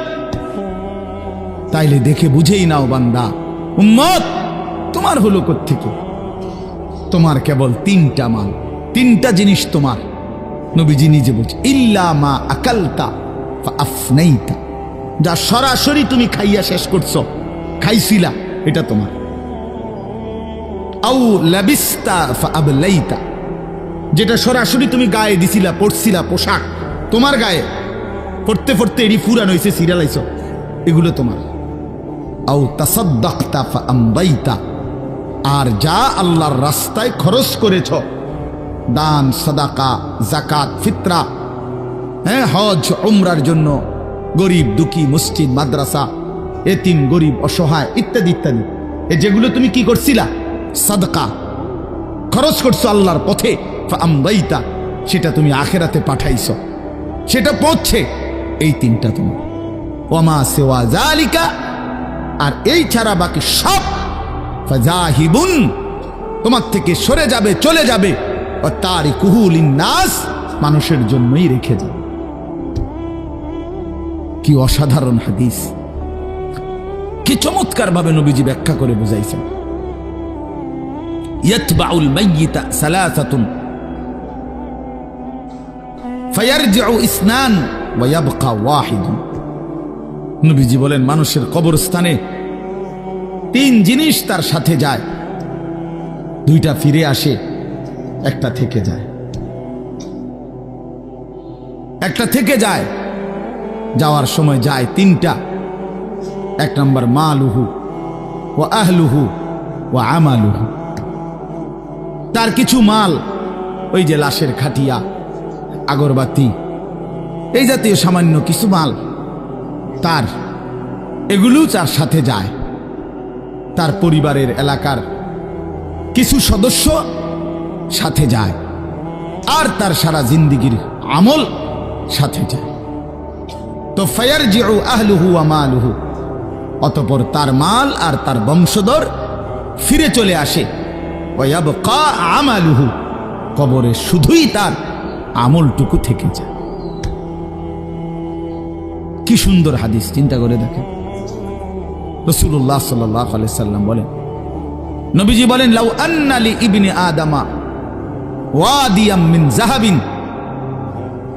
তাইলে দেখে বুঝেই নাও বান্দা, উম্মত তোমার হলো কোত্থেকে? তোমার কেবল 3টা মাল, 3টা জিনিস তোমার। নবীজি নিজে বলছে, ইল্লা মা আকালতা ফাআফনাইতা, যা সরাসরি তুমি খাইয়া শেষ করছো, খাইছিলা, এটা তোমার। আউ লাবিস্তা ফাআবলাইতা, যেটা সরাসরি তুমি গায়ে দিছিলা, পড়ছিলা, পোশাক, তোমার গায়ে পড়তে পড়তে এডি ফুরান হয়েছে, সিরিয়াল আইছো, এগুলো তোমার। আও তাসাদ্দাকতা ফাআমদাইতা, আর যা আল্লাহর রাস্তায় খরচ করেছ, দান, সাদাকা, যাকাত, ফিতরা, হ্যাঁ, হজ উমরার জন্য, গরিব দুঃখী, মসজিদ, মাদ্রাসা, এতিম, গরিব, অসহায় ইত্যাদি ইত্যাদি, এ যেগুলো তুমি কি করছিলা, সাদকা খরচ করছো আল্লাহর পথে, ফাআমদাইতা, সেটা তুমি আখিরাতে পাঠাইছো, সেটা পৌঁছছে, এই তিনটা তুমি। ওয়ামা সিওয়া যালিকা, আর এই ছাড়া বাকি সব ফাযাহিবুন, তোমার থেকে সরে যাবে, চলে যাবে, ও তারিকুহু লিন্নাস, মানুষের জন্যই রেখে যাবে। কি অসাধারণ হাদিস, কি চমৎকার ভাবে নবীজি ব্যাখ্যা করে বুঝাইছেন। ইয়াতবাউল মাইয়িতা সালাসাতুন ফায়ারজিউ ইসনান ওয়া ইয়াবকা ওয়াহিদুন। নবীজি বলেন মানুষের কবরস্থানে তিন জিনিস তার সাথে যায়, দুইটা ফিরে আসে, একটা থেকে যায়। একটা থেকে যায়, যাওয়ার সময় যায় তিনটা। এক নম্বর মালুহু ওয়া আহলুহু ওয়া আমালুহু, তার কিছু মাল, ওই যে লাশের খাটিয়া, আগরবাতি, এই জাতীয় সামান্য কিছু মাল, তার এগুলো তার সাথে যায়। তার পরিবারের, এলাকার কিছু সদস্য সাথে যায়, আর তার সারা জিন্দিগির আমল সাথে যায়। তো ফায়ারজিউ আহলুহু ওয়া মালুহু, অতঃপর তার মাল আর তার বংশধর ফিরে চলে আসে। ওয়া ইয়াবকা আমালুহু, কবরে শুধুই তার আমলটুকু থেকে যায়। কি সুন্দর হাদিস, চিন্তা করে দেখেন। রাসূলুল্লাহ সাল্লাল্লাহু আলাইহি সাল্লাম বলেন, নবীজি বলেন, লাউ আন্না লি ইবনি আদামা ওয়াদিয়াম মিন যাহাবিন,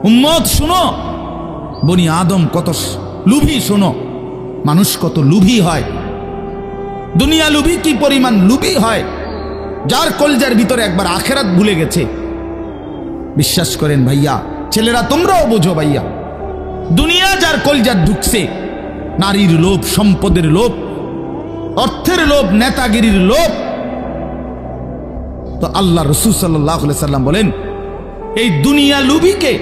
উম্মত শুনো, বনি আদম কত লুভী, শোনো, মানুষ কত লুভী হয়, দুনিয়া লুভী কি পরিমাণ লুভী হয়, যার কলজার ভিতরে একবার আখিরাত ভুলে গেছে। বিশ্বাস করেন ভাইয়া, ছেলেরা তোমরাও বোঝো ভাইয়া, দুনিয়া যার কলজার ঢুকছে, নারীর লোভ, সম্পদের লোভ, অর্থের লোভ, নেতাগিরির লোভ, তো আল্লাহ রাসূল সাল্লাল্লাহু আলাইহি সাল্লাম বলেন, এই দুনিয়া লুভিকে,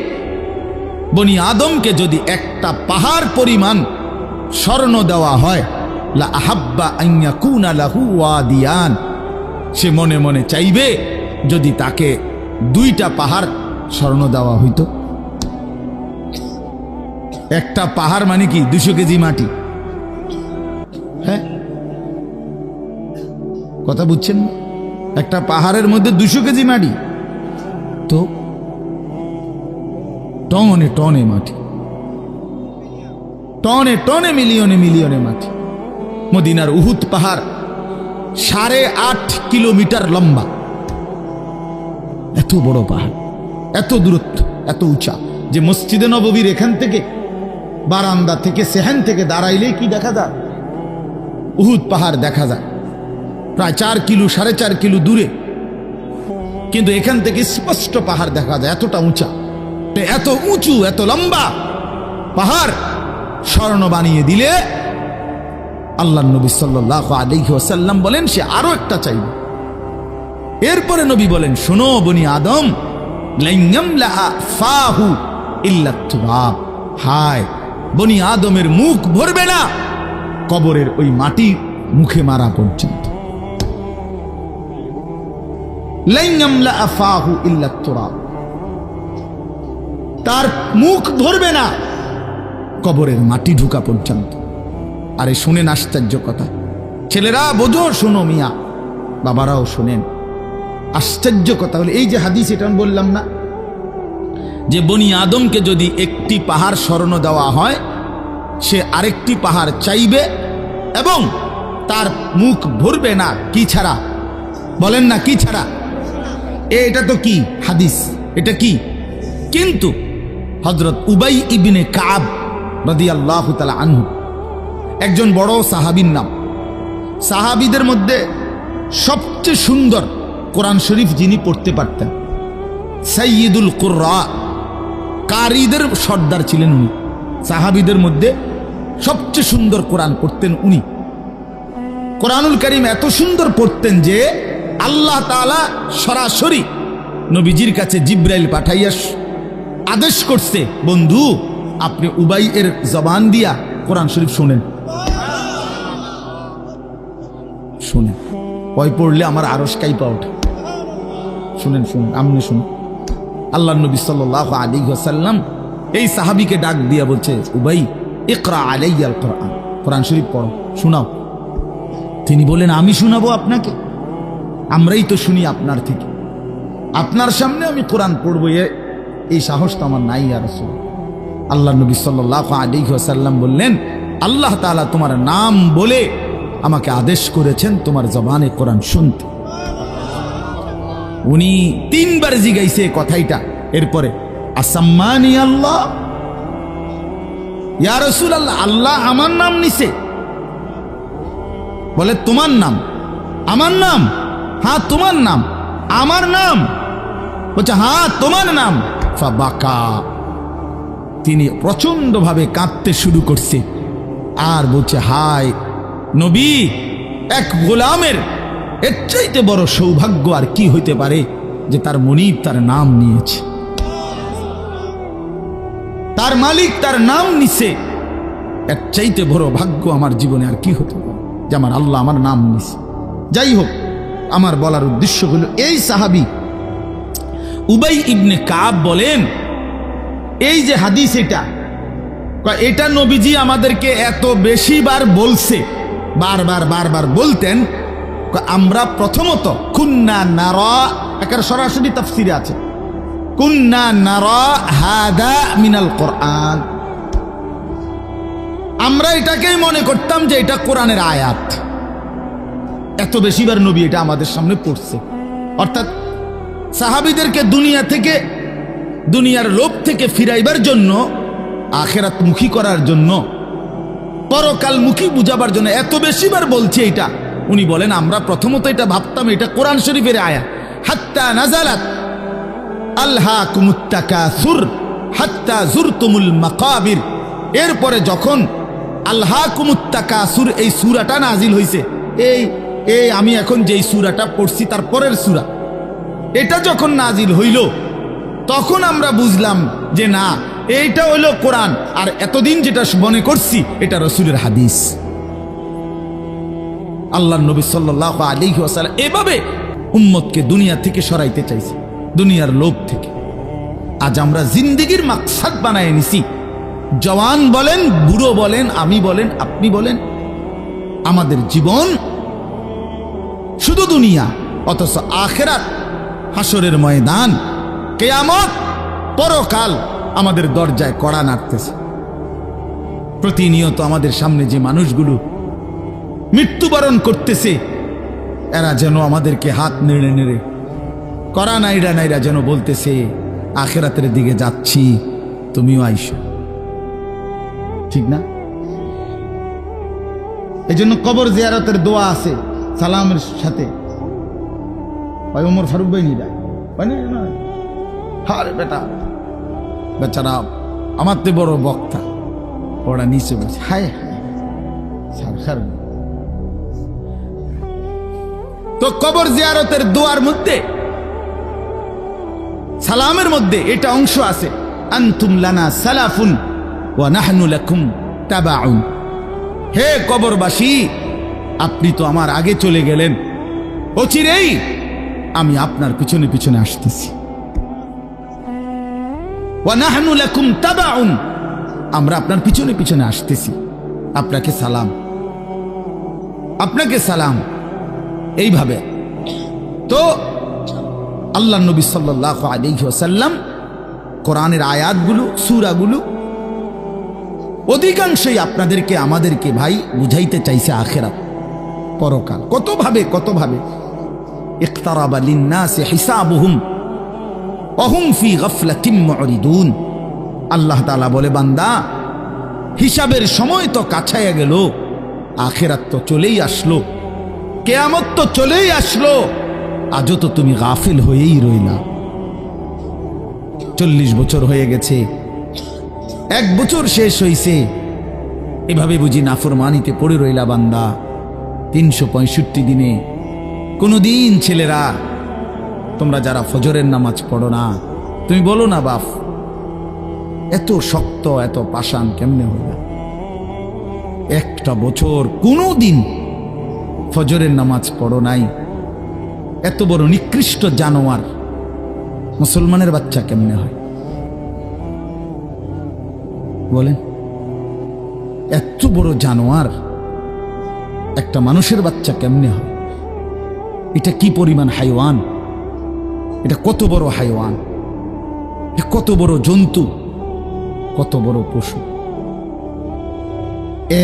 বনি আদমকে যদি একটা পাহাড় পরিমাণ স্বর্ণ দেওয়া হয়, লা আহাব্বা আন ইয়াকুনা লাহু ওয়াদিয়ান, সে মনে মনে চাইবে যদি তাকে দুইটা পাহাড় স্বর্ণ দেওয়া হইতো। একটা পাহাড় মানে কি 200 কেজি মাটি, হ্যাঁ, কথা বুঝছেন? একটা পাহাড়ের মধ্যে 200 কেজি মাটি, তো টনে টনে মাটি, টনে টনে, মিলিয়নে মিলিয়নে মাটি। মদিনার উহুদ পাহাড় 8.5 কিলোমিটার লম্বা, এত বড় পাহাড়, এত দূরত্ব, এত উঁচা, যে মসজিদে নববীর এখান থেকে, বারান্দা থেকে, সেহান থেকে দাঁড়াইলে কি দেখা যায়? উহুদ পাহাড় দেখা যায়, প্রায় 4 কিলো 4.5 কিলো দূরে, কিন্তু এখান থেকে স্পষ্ট পাহাড় দেখা যায়, এতটা উঁচা, এত উঁচু, এত লম্বা পাহাড় স্বর্ণ বানিয়ে দিলে আল্লাহ নবী সাল্লাল্লাহু আলাইহি ওয়াসাল্লাম বলেন সে আরো একটা চাইবে। এরপরে নবী বলেন, শোনো বনি আদম, লান ইয়ামলা ফাহু ইল্লা তুরাব, হায়, বনি আদমের মুখ ভরবে না কবরের ওই মাটি মুখে মারা পর্যন্ত। লান ইয়ামলা ফাহু ইল্লা তুরাব, তার মুখ ভরবে না কবরের মাটি ঢুকা পর্যন্ত। আরে শুনেন আশ্চর্য কথা, ছেলেরা বোঝো, শোনো মিয়া, বাবারাও শোনেন, আশ্চর্য কথা হলো এই যে হাদিস, এটা আমি বললাম না যে বনি আদমকে যদি একটি পাহাড় স্বর্ণ দেওয়া হয়, সে আরেকটি পাহাড় চাইবে এবং তার মুখ ভরবে না, কি ছাড়া? বলেন না, কি ছাড়া? এটা তো কি হাদিস, এটা কি? কিন্তু হযরত উবাই ইবনে কাব রাদিয়াল্লাহু তাআলা আনহু, একজন বড় সাহাবীর নাম, সাহাবীদের মধ্যে সবচেয়ে সুন্দর কোরআন শরীফ যিনি পড়তে পারতেন, সাইয়্যিদুল কুররা, কারীদের সর্দার ছিলেন উনি। সাহাবীদের মধ্যে সবচেয়ে সুন্দর কোরআন পড়তেন উনি। কোরআনুল কারীম এত সুন্দর পড়তেন যে আল্লাহ তাআলা সরাসরি নবীজির কাছে জিবরাইল পাঠাইয়া আদেশ করছে, বন্ধু আপনি উবাই এর জবান দিয়া কোরআন শরীফ শুনেন। শুনেন, ভয় পড়লে আমার আরশ কাইপা ওঠে। শুনেন শুনেন, আমনে শুনুন। আল্লাহ নবী সাল্লাল্লাহু আলাইহি ওয়াসাল্লাম এই সাহাবীকে ডাক দিয়া বলছে, উবাই ইকরা আলাইয়াল কোরআন, কোরআন শরীফ পড়ো, শোনাও। তিনি বলেন, আমি শোনাবো আপনাকে? আমরাই তো শুনি আপনার থেকে, আপনার সামনে আমি কোরআন পড়বো এই সাহস তো আমার নাই ইয়া রাসূল। আল্লাহ নবী সাল্লাল্লাহু আলাইহি ওয়াসাল্লাম বললেন, আল্লাহ তাআলা তোমার নাম বলে আমাকে আদেশ করেছেন তোমার জবানে কোরআন শুনতে। উনি তিনবার জিগাইছে কথাইটা। এরপরে আসাম্মানি আল্লাহ, ইয়া রাসূলুল্লাহ, আল্লাহ আমার নাম নিছে? বলে তোমার নাম? আমার নাম? হ্যাঁ তোমার নাম। আমার নাম? বলছে হ্যাঁ তোমার নাম। ফাবাকা, তিনি প্রচন্ড ভাবে কাঁদতে শুরু করছে আর বলছে, হায় নবী, এক গোলামের এর চাইতে বড় সৌভাগ্য আর কি হইতে পারে যে তার মনিব তার নাম নিয়েছে, তার মালিক তার নাম নিছে। এর চাইতে বড় ভাগ্য আমার জীবনে আর কি হতে পারে যে আমার আল্লাহ আমার নাম নিছে। যাই হোক, আমার বলার উদ্দেশ্য হলো, এই সাহাবী উবাই ইবনে কাব বলেন, এই যে হাদিস এটা নবীজি আমাদেরকে এত বেশি বার বলছে, বারবার বারবার বলতেন। আমরা প্রথমত কুন্না নারা, এটার সরাসরি তাফসিরে আছে, কুন্না নারা হাদা মিনাল কোরআন, আমরা এটাকেই মনে করতাম যে এটা কোরআনের আয়াত। এত বেশিবার নবী এটা আমাদের সামনে পড়ছে। অর্থাৎ সাহাবীদেরকে দুনিয়া থেকে, দুনিয়ার লোভ থেকে ফিরাইবার জন্য, আখিরাত মুখী করার জন্য, পরকাল মুখী বুঝাবার জন্য এত বেশিবার বলছে এটা। উনি বলেন, আমরা প্রথমত এটা ভাবতাম এটা কোরআন শরীফের আয়াত। হাত্তা নাজালাত আলহাকুমুত তাকাসুর হাত্তা যুরতুমুল মাকাবির, এরপরে যখন আলহাকুমুত তাকাসুর এই সূরাটা নাজিল হইছে, এই আমি এখন যেই সূরাটা পড়ছি তার পরের সূরা, এটা যখন নাজিল হইল তখন আমরা বুঝলাম যে না, এইটা হইল কোরআন, আর এতদিন যেটা মনে করছি এটা রাসূলের হাদিস। আল্লাহর নবী সাল্লাল্লাহু আলাইহি ওয়াসাল্লাম এভাবে উম্মতকে দুনিয়া থেকে সরাইতে চাইছে, দুনিয়ার লোভ থেকে। আজ আমরা জিন্দেগির মাকসাদ বানায় নিছি। জওয়ান বলেন, বুড়ো বলেন, আমি বলেন, আপনি বলেন, আমাদের জীবন শুধু দুনিয়া, অথচ আখিরাত, হাসরের ময়দান, কিয়ামত, পরকাল আমাদের দরজায় কড়া নাড়তেছে। প্রতিনিয়ত আমাদের সামনে যে মানুষগুলো মৃত্যুবরণ করতেছে, এরা যেন আমাদেরকে হাত নেড়ে নেড়ে, কড়া নাইরা নাইরা যেন বলতেছে, আখিরাতের দিকে যাচ্ছি, তুমিও আইসো। ঠিক না? এই জন্য কবর জিয়ারতের দোয়া আছে সালামের সাথে। ওমর ফারুক ভাই নিরা হারে বেটা, বেচারা আমার তে বড় বক্তা, ওরা নিচে বলছে, হায় হায়। তো কবর জিয়ারতের দোয়ার মধ্যে, সালামের মধ্যে এটা অংশ আছে, আনতুম লানা সালাফুন ওয়া নাহনু লাকুম তাবাউন। হে কবরবাসী, আপনি তো আমার আগে চলে গেলেন, অচিরেই আমি আপনার পিছনে পিছনে আসতেছি। ওয়া নাহনু লাকুম তাবাউন, আমরা আপনার পিছনে পিছনে আসতেছি। আপনাকে সালাম, আপনাকে সালাম। এইভাবে তো আল্লাহ নবী সাল্লাল্লাহু আলাইহি ওয়াসাল্লাম কোরআনের আয়াতগুলো, সূরাগুলো অধিকাংশই আপনাদেরকে, আমাদেরকে ভাই বুঝাইতে চাইছে আখিরাত, পরকাল। কতভাবে ইকতারাবা লিন-নাসি হিসাবুহুম ওয়া হুম ফি গাফলাতিন মুরিদুন। আল্লাহ তাআলা বলে, বান্দা, হিসাবের সময় তো কাছায়া গেল, আখিরাত তো চলেই আসলো, কিয়ামত তো চলেই আসলো, আজও তো তুমি গাফিল হয়েই রইলা। 40 বছর হয়ে গেছে, 1 বছর শেষ হইছে, এভাবে বুঝি নাফরমানিতে পড়ে রইলা বান্দা 365 দিনে। কোনদিন ছেলেরা তোমরা যারা ফজরের নামাজ পড়ো না, তুমি বলো না বাপ এত শক্ত এত পাষাণ কেমনে হইল? 1টা বছর কোনদিন ফজরের নামাজ পড়ো নাই, এত বড় নিকৃষ্ট জানোয়ার মুসলমানের বাচ্চা কেমনে হয় বলেন? এত বড় জানোয়ার একটা মানুষের বাচ্চা কেমনে হয়? এটা কি পরিমাণ হাইওয়ান, এটা কত বড় হাইওয়ান, এটা কত বড় জন্তু, কত বড় পশু।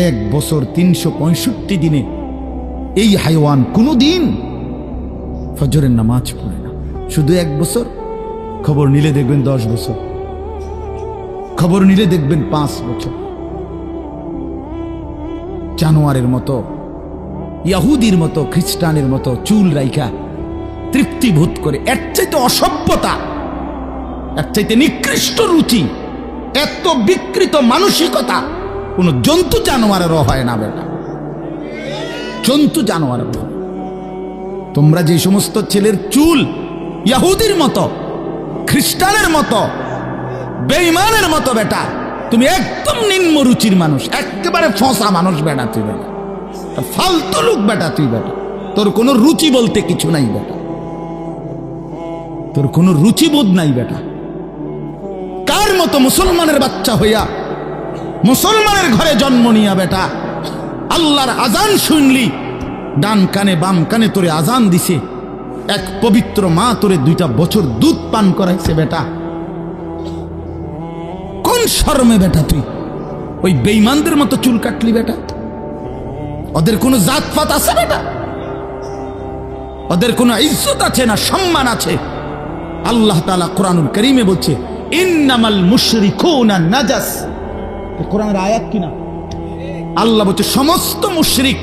1 বছর 365 দিনে এই হাইওয়ান কোনদিন ফজরের নামাজ পড়ে না। শুধু 1 বছর, খবর নিলে দেখবেন 10 বছর, খবর নিলে দেখবেন 5 বছর। জানোয়ারের মতো, ইহুদির মতো, খ্রিস্টানের মতো চুল রাইখা তৃপ্তি বোধ করে। এর চাইতে অসভ্যতা, এর চাইতে নিকৃষ্ট রুচি, এত বিকৃত মানসিকতা কোন জন্তু জানোয়ারেরও হয় না বেটা, জন্তু জানোয়ারের। তোমরা যে সমস্ত ছেলের চুল ইহুদির মতো, খ্রিস্টানের মতো, বেঈমানের মতো বেটা, তুমি একদম নিম্ন রুচির মানুষ, একেবারে ফসা মানুষ বেটা, তুই বেটা ফালতু লোক বেটা, তুই বেটা তোর কোনো রুচি বলতে কিছু নাই বেটা, তোর কোনো রুচিবোধ নাই বেটা। কার মতো মুসলমানের বাচ্চা হইয়া মুসলমানের ঘরে জন্ম নিয়া বেটা আল্লাহর আজান শুনলি, ডান কানে বাম কানে তোরে আজান দিছে, এক পবিত্র মা তোরে 2টা বছর দুধ পান করাইছে বেটা, কোন শরমে বেটা তুই ওই বেঈমানদের মতো চুল কাটলি বেটা? ওদের কোনো জাতপাত আছে বেটা? ওদের কোনো ইজ্জত আছে না সম্মান আছে? আল্লাহ তাআলা কোরআনুল কারীমে বলছে ইন্নামাল মুশরিকুনা নাজাস, কোরআনের আয়াত কিনা? আল্লাহ বলছে সমস্ত মুশরিক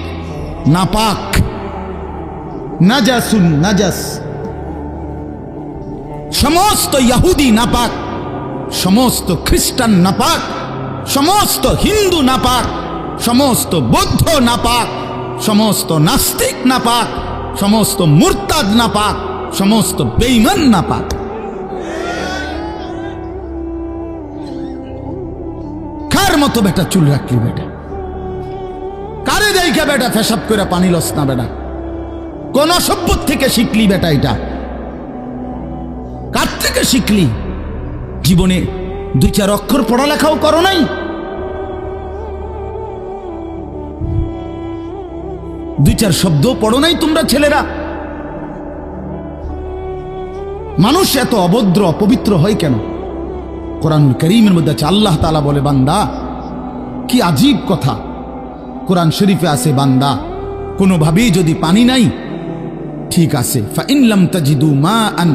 নাপাক, নাজাসুন নাজাস, সমস্ত ইহুদি নাপাক, সমস্ত খ্রিস্টান নাপাক, সমস্ত হিন্দু নাপাক, সমস্ত বৌদ্ধ নাপাক, সমস্ত নাস্তিক নাপাক, সমস্ত মুরতাদ নাপাক, সমস্ত বেঈমান নাপাক। কার মতো বেটা চুল রাখলি বেটা? কারে দেখা বেটা পেশাব করে পানি লস না বেটা? কোন সভ্য থেকে শিখলি বেটা? এটা কার থেকে শিখলি? জীবনে 2-4 অক্ষর পড়ালেখাও করো নাই? 2-4 শব্দ পড়ো নাই তোমরা ছেলেরা? মানুষ এত অভদ্র অপবিত্র হয় কেন? কোরআনুল কারীমের মধ্যে আছে, আল্লাহ তাআলা বলে বান্দা কি আজীব কথা, কোরআন শরীফে আছে বান্দা কোনোভাবেই যদি পানি নাই, ঠিক আছে, ফাইন লাম তাজিদু মাআন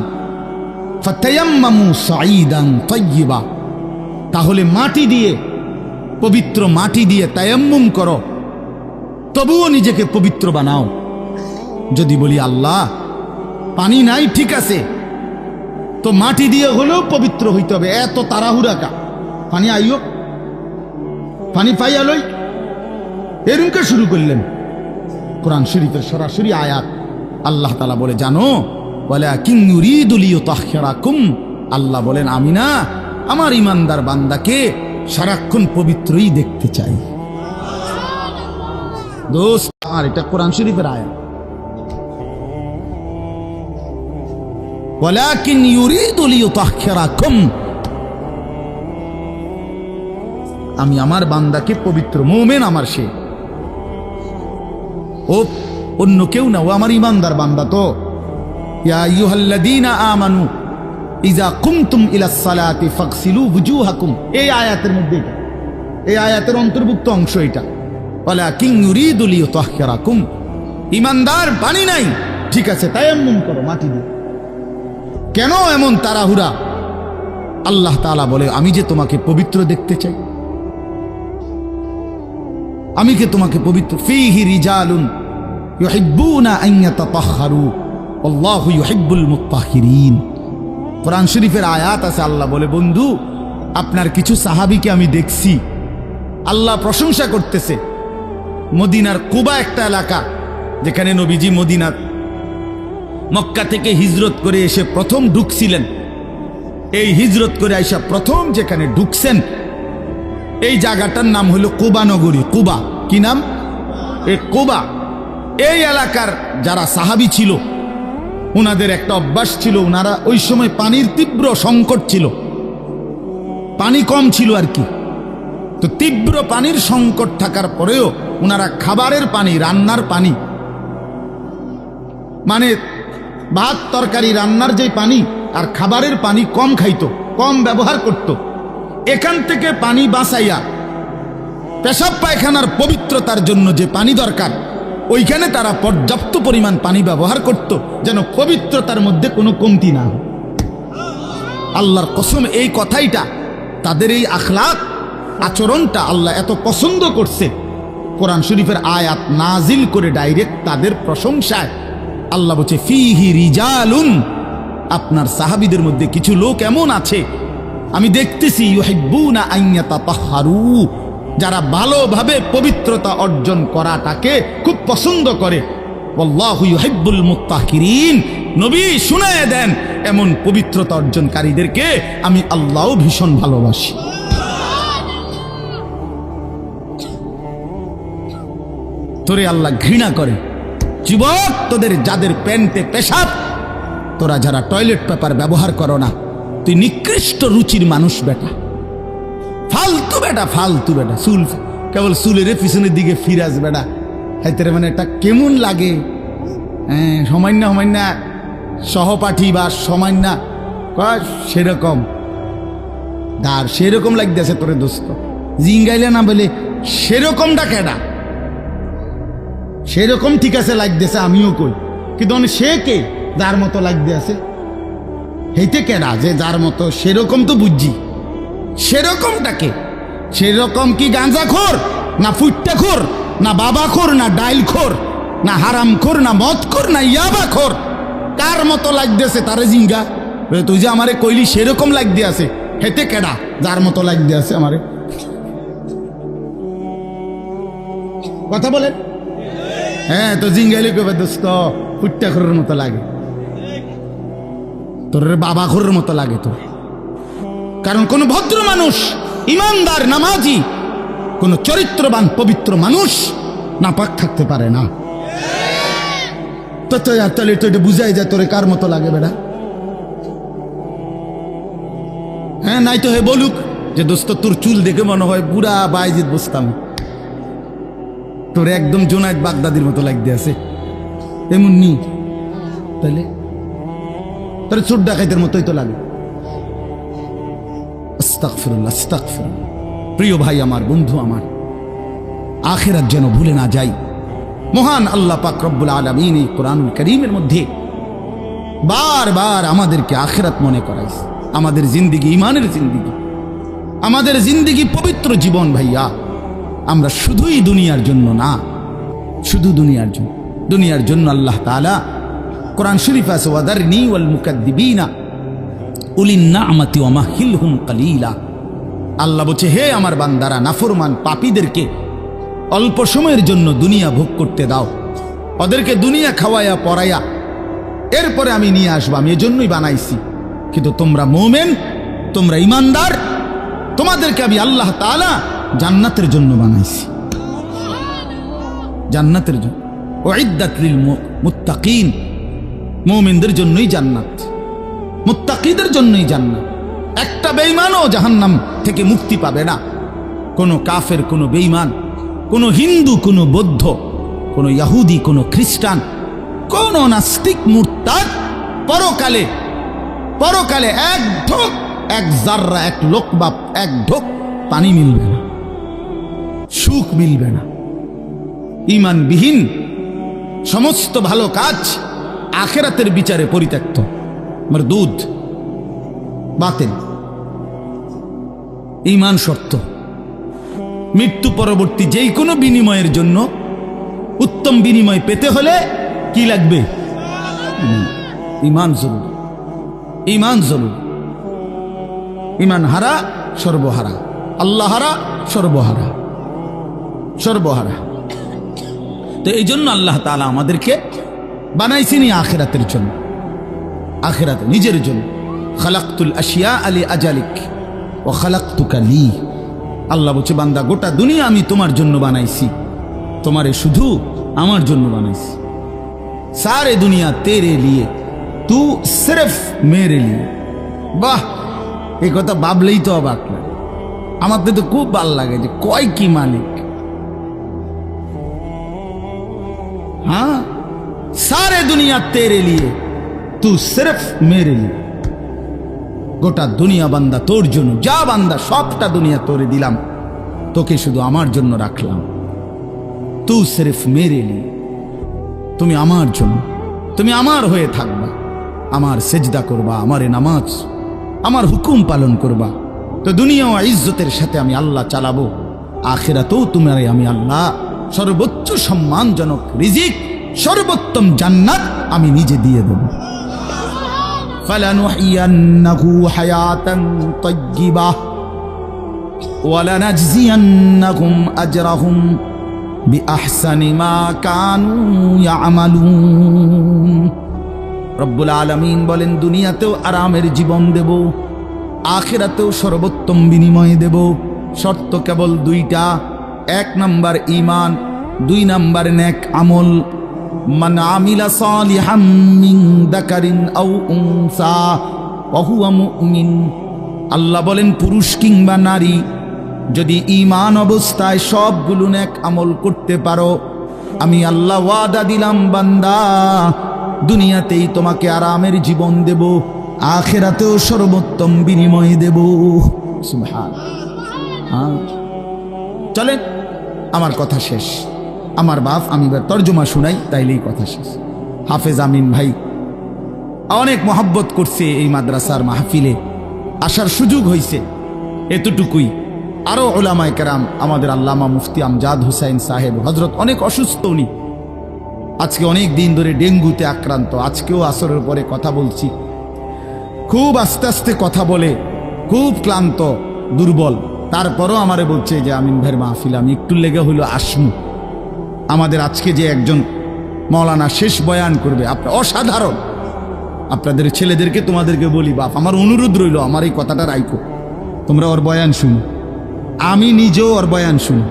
ফাতায়াম্মামু সাঈদান তাইয়্যিবা, তাহলে মাটি দিয়ে, পবিত্র মাটি দিয়ে তায়াম্মুম করো, তবুও নিজেকে পবিত্র বানাও। যদি বলি আল্লাহ পানি নাই, ঠিক আছে, তো মাটি দিয়ে হলেও পবিত্র হইতে হবে, এত তাড়াহুড়া কা? পানি আইও, পানি পাইয়া লই, এরকম শুরু করলেন? কোরআন শরীফের সরাসরি আয়াত। আল্লাহ তাআলা বলে জানো, ওয়ালাকিন ইউরিদু লিইউতাহহিরাকুম, আল্লাহ বলেন আমি না আমার ইমানদার বান্দাকে সারাক্ষণ পবিত্রই দেখতে চাই। দোস্ত, আর এটা কোরআন শরীফের আয়াত। ওয়ালাকিন ইউরিদু লিইউতাহহিরাকুম, আমি আমার বান্দাকে পবিত্র, মুমিন আমার সে, ও অন্য কেউ না, ও আমার ইমানদার বান্দা। তো ইয়া আইয়ুহাল্লাযীনা আমানু ইযা কুমতুম ইলাস সালাতি ফাগসিলু ওয়ুজুহাকুম, এই আয়াতের মধ্যে এটা, এই আয়াতের অন্তর্ভুক্ত অংশ এটা। ওয়ালাকিন ইউরিদু লিইউতাহহিরাকুম, ইমানদার পানি নাই, ঠিক আছে, তায়াম্মুম করো মাটি দিয়ে। কেন এমন তাড়াহুড়া? আল্লাহ তাআলা বলে আমি যে তোমাকে পবিত্র দেখতে চাই, আমি কে তোমাকে পবিত্র। ফীহি রিজালুন ইউহিব্বুনা আন ইয়াতাতাহহারু আল্লাহু ইউহিব্বুল মুত্তাহহিরিন। কোরআন শরীফের আয়াত আছে, আল্লাহ বলে বন্ধু আপনার কিছু সাহাবীকে আমি দেখছি, আল্লাহ প্রশংসা করতেছে। মদিনার কুবা একটা এলাকা, যেখানে নবীজি মদিনার মক্কা থেকে হিজরত করে এসে প্রথম ঢুকছিলেন। এই হিজরত করে আইসা প্রথম যেখানে ঢুকছেন, এই জায়গাটার নাম হলো কুবা নগরী। কুবা কি নাম? এই কুবা। এই এলাকার যারা সাহাবী ছিল, ওনাদের একটা অভ্যাস ছিল, ওনারা ওই সময় পানির তীব্র সংকট ছিল, পানি কম ছিল আর কি। তো তীব্র পানির সংকট থাকার পরেও ওনারা খাবারের পানি, রান্নার পানি, মানে ভাত তরকারি রান্নার যে পানি আর খাবারের পানি কম খাইতো, কম ব্যবহার করত। এখান থেকে পানি বাঁচাইয়া পেশাব পায়খানার পবিত্রতার জন্য যে পানি দরকার, ওইখানে তারা পর্যাপ্ত পরিমাণ পানি ব্যবহার করত, যেন পবিত্রতার মধ্যে কোনো কমতি না হয়। আল্লাহর কসম, এই কথাইটা, তাদের এই আখলাক আচরণটা আল্লাহ এত পছন্দ করছে, কোরআন শরীফের আয়াত নাজিল করে ডাইরেক্ট তাদের প্রশংসায়। আল্লাহ বলছে ফিহি রিজালুন, আপনার সাহাবীদের মধ্যে কিছু লোক এমন আছে আমি দেখতেছি, ইউহিব্বুনা আন ইয়াতাতাহহারু, যারা ভালোভাবে পবিত্রতা অর্জন করাটাকে খুব পছন্দ করে। আল্লাহু ইউহিব্বুল মুত্তাহিরিন, নবী শুনায়ে দেন এমন পবিত্রতা অর্জনকারীদেরকে আমি আল্লাহও ভীষণ ভালোবাসি। তোরে আল্লাহ ঘৃণা করে। যুবক, তোদের যাদের প্যান্টে পেশাব, তোরা যারা টয়লেট পেপার ব্যবহার করো না, তুই নিকৃষ্ট রুচির মানুষ বেটা, ফালতু বেটা, ফালতু বেটা। চুল কেবল চুলের পিছনের দিকে ফিরাস বেটা, হাইতে মানে এটা কেমন লাগে? সমান্য সমান্য সহপাঠী বা সমান্য সেরকম আর সেরকম লাগতেছে তোরে দোস্ত, জিঙ্গাইলে না বলে সেরকমটা কেডা? সেরকম ঠিক আছে লাগতেছে, আমিও কই, কিন্তু সে কে যার মতো লাগতে আছে? হেইতে কেডা যে যার মতো? সেরকম তো বুঝছি, সেরকমটাকে। সেরকম কি গাঁজাখোর, না ফুট্টাখোর, না বাবাখোর, না ডাইলখোর, না হারামখোর, না মদখোর, না ইয়াবাখোর? কার মতো লাগতেছে তারে জিঙ্গা? তুই যে আমারে কইলি সেরকম লাগতে আছে, হেতে কেডা যার মতো লাগতে আছে আমারে? কথা বলেন। হ্যাঁ, তো জিঙ্গাইলে কবে দোস্ত ফুট্টাখোরের মতো লাগে, তোর বাবাখোরের মতো লাগে তোর। কারণ কোন ভদ্র মানুষ, ইমানদার, নামাজি, কোন চরিত্রবান পবিত্র মানুষ নাপাক থাকতে পারে না। তো তাহলে তো এটা বুঝাই যায় তোরে কার মতো লাগে বেটা। হ্যাঁ, নাই তো হে বলুক যে দোস্ত তোর চুল দেখে মনে হয় বুড়া বাইজিদ বসতাম, তোর একদম জোনায়েদ বাগদাদির মতো লাগতে আছে, এমন নি? তাহলে তোর চোর ডাকাইতের মতোই তো লাগে। আস্তাগফিরুল্লাহ, আস্তাগফিরুল্লাহ। প্রিয় ভাই আমার, বন্ধু আমার, আখিরাত যেন ভুলে না যাই। মহান আল্লাহ পাক রব্বুল আলামিন এই কোরআনুল কারীমের মধ্যে বারবার আমাদেরকে আখিরাত মনে করাইছে। আমাদের জিন্দেগি ঈমানের জিন্দেগি, আমাদের জিন্দেগি পবিত্র জীবন ভাইয়া। আমরা শুধুই দুনিয়ার জন্য না, শুধু দুনিয়ার জন্য, দুনিয়ার জন্য আল্লাহ তাআলা কোরআন শরীফ আছে ওয়াদারনি ওয়াল মুকাদ্দিবিনা উলিন নি'মাতি ওয়া মাহিলহুম কালিলা। আল্লাহ বলছে, হে আমার বান্দারা, নাফরমান পাপীদেরকে অল্প সময়ের জন্য দুনিয়া ভোগ করতে দাও, ওদেরকে দুনিয়া খাওয়াইয়া পড়াইয়া এরপরে আমি নিয়ে আসবো, আমি এজন্যই বানাইছি। কিন্তু তোমরা মুমিন, তোমরা ইমানদার, তোমাদেরকে আমি আল্লাহ তাআলা জান্নাতের জন্য বানাইছি, জান্নাতের জন্য। উইদ্দাত লিল মুত্তাকিন, মুমিনদের জন্যই জান্নাত, মুত্তাকিদের জন্যই জান্নাত। একটা বেঈমানও জাহান্নাম থেকে মুক্তি পাবে না। কোনো কাফের, কোনো বেঈমান, কোনো হিন্দু, কোনো বৌদ্ধ, কোনো ইহুদি, কোনো খ্রিস্টান, কোনো নাস্তিক মুরতাদ পরকালে, পরকালে এক ঢোক, এক জাররা, এক লোকবা, এক ঢোক পানি মিলবে না, সুখ মিলবে না। ঈমানবিহীন সমস্ত ভালো কাজ আখিরাতের বিচারে পরিত্যক্ত, মারদুদ, বাতিল। ঈমান শর্ত। মৃত্যু পরবর্তী যেই কোনো বিনিময়ের জন্য, উত্তম বিনিময় পেতে হলে কি লাগবে? ঈমান জরুরি, ঈমান জরুরি। ইমান হারা সর্বহারা, আল্লাহ হারা সর্বহারা, সর্বহারা। তো এই জন্য আল্লাহ তাআলা আমাদেরকে বানাইছিনি আখিরাতের জন্য, আখিরাতে নিজের জন্য। খালাকতুল আশিয়া আলি আজালিক ও খালাকতুকা লি। আল্লাহ বলছে, বান্দা গোটা দুনিয়া আমি তোমার জন্য বানাইছি, তোমারে শুধু আমার জন্য বানাইছি। সারে দুনিয়া তেরে লিয়ে, তু সিরফ মেরে লিয়ে। বাহ, এই কথা ভাবলেই তো অবাক লাগে। আমার তো খুব ভালো লাগে যে কয় কি মালিক। हाँ, सारे दुनिया तेरे लिए, तू सिर्फ मेरे लिए। গোটা দুনিয়া বান্দা তোর জন্য, যা বান্দা সবটা দুনিয়া তোরে দিলাম, তোকে শুধু আমার জন্য রাখলাম। তু সিরফ মেরে লিয়ে, তুমি আমার জন্য, তুমি আমার হয়ে থাকবা, আমার সেজদা করবা, আমারে নামাজ, আমার হুকুম পালন করবা। তো দুনিয়া ও ইজ্জতের সাথে আমি আল্লাহ চালাবো, আখিরাতেও তোমারে আমি আল্লাহ সর্বোচ্চ সম্মানজনক রিজিক, সর্বোত্তম জান্নাত আমি নিজে দিয়ে দেব। ফালানুহিয়ান্নাহু হায়াতান তাইয়্যিবাহ ওয়া লানাজজিয়ান্নাহুম আজরাহুম বিআহসানি মা কানু ইয়ামালুন। রব্বুল আলামিন বলেন, দুনিয়াতেও আরামের জীবন দেব, আখিরাতেও সর্বোত্তম বিনিময় দেব। শর্ত কেবল দুইটা, এক নাম্বার ঈমান, দুই নাম্বার নেক আমল। মান আমিলা সালিহাম মিন যাকারিন আও উনসা ওয়া হুয়া মুমিন। আল্লাহ বলেন, পুরুষ কিংবা নারী যদি ঈমান অবস্থায় সবগুলো নেক আমল করতে পারো, আমি আল্লাহ ওয়াদা দিলাম বান্দা, দুনিয়াতেই তোমাকে আরামের জীবন দেব, আখিরাতেও সর্বোত্তম বিনিময় দেব। সুবহানাল্লাহ। চলেন, আমার কথা শেষ। আমার বাপ, আমি এবার তর্জমা শুনাই, তাইলেই কথা শেষ। হাফেজ আমিন ভাই অনেক মহব্বত করছে, এই মাদ্রাসার মাহফিলে আসার সুযোগ হয়েছে, এতটুকুই। আরো উলামায়ে কেরাম, আমাদের আল্লামা মুফতি আমজাদ হুসাইন সাহেব হযরত অনেক অসুস্থ, উনি আজকে অনেক দিন ধরে ডেঙ্গুতে আক্রান্ত। আজকেও আসরের পরে কথা বলছি, খুব আস্তে আস্তে কথা বলে, খুব ক্লান্ত, দুর্বল। তারপরও আমারে বলছে যে আমিন ভাইয়ের মাহফিল আমি একটু লেগে হইল আসমু। আমাদের আজকে যে একজন মাওলানা শেষ বয়ান করবে, আপনার অসাধারণ। আপনাদের ছেলেদেরকে তোমাদেরকে বলি, বাপ আমার অনুরোধ রইল, আমার এই কথাটা রাইখো, তোমরা ওর বয়ান শুনো। আমি নিজেও ওর বয়ান শুনি,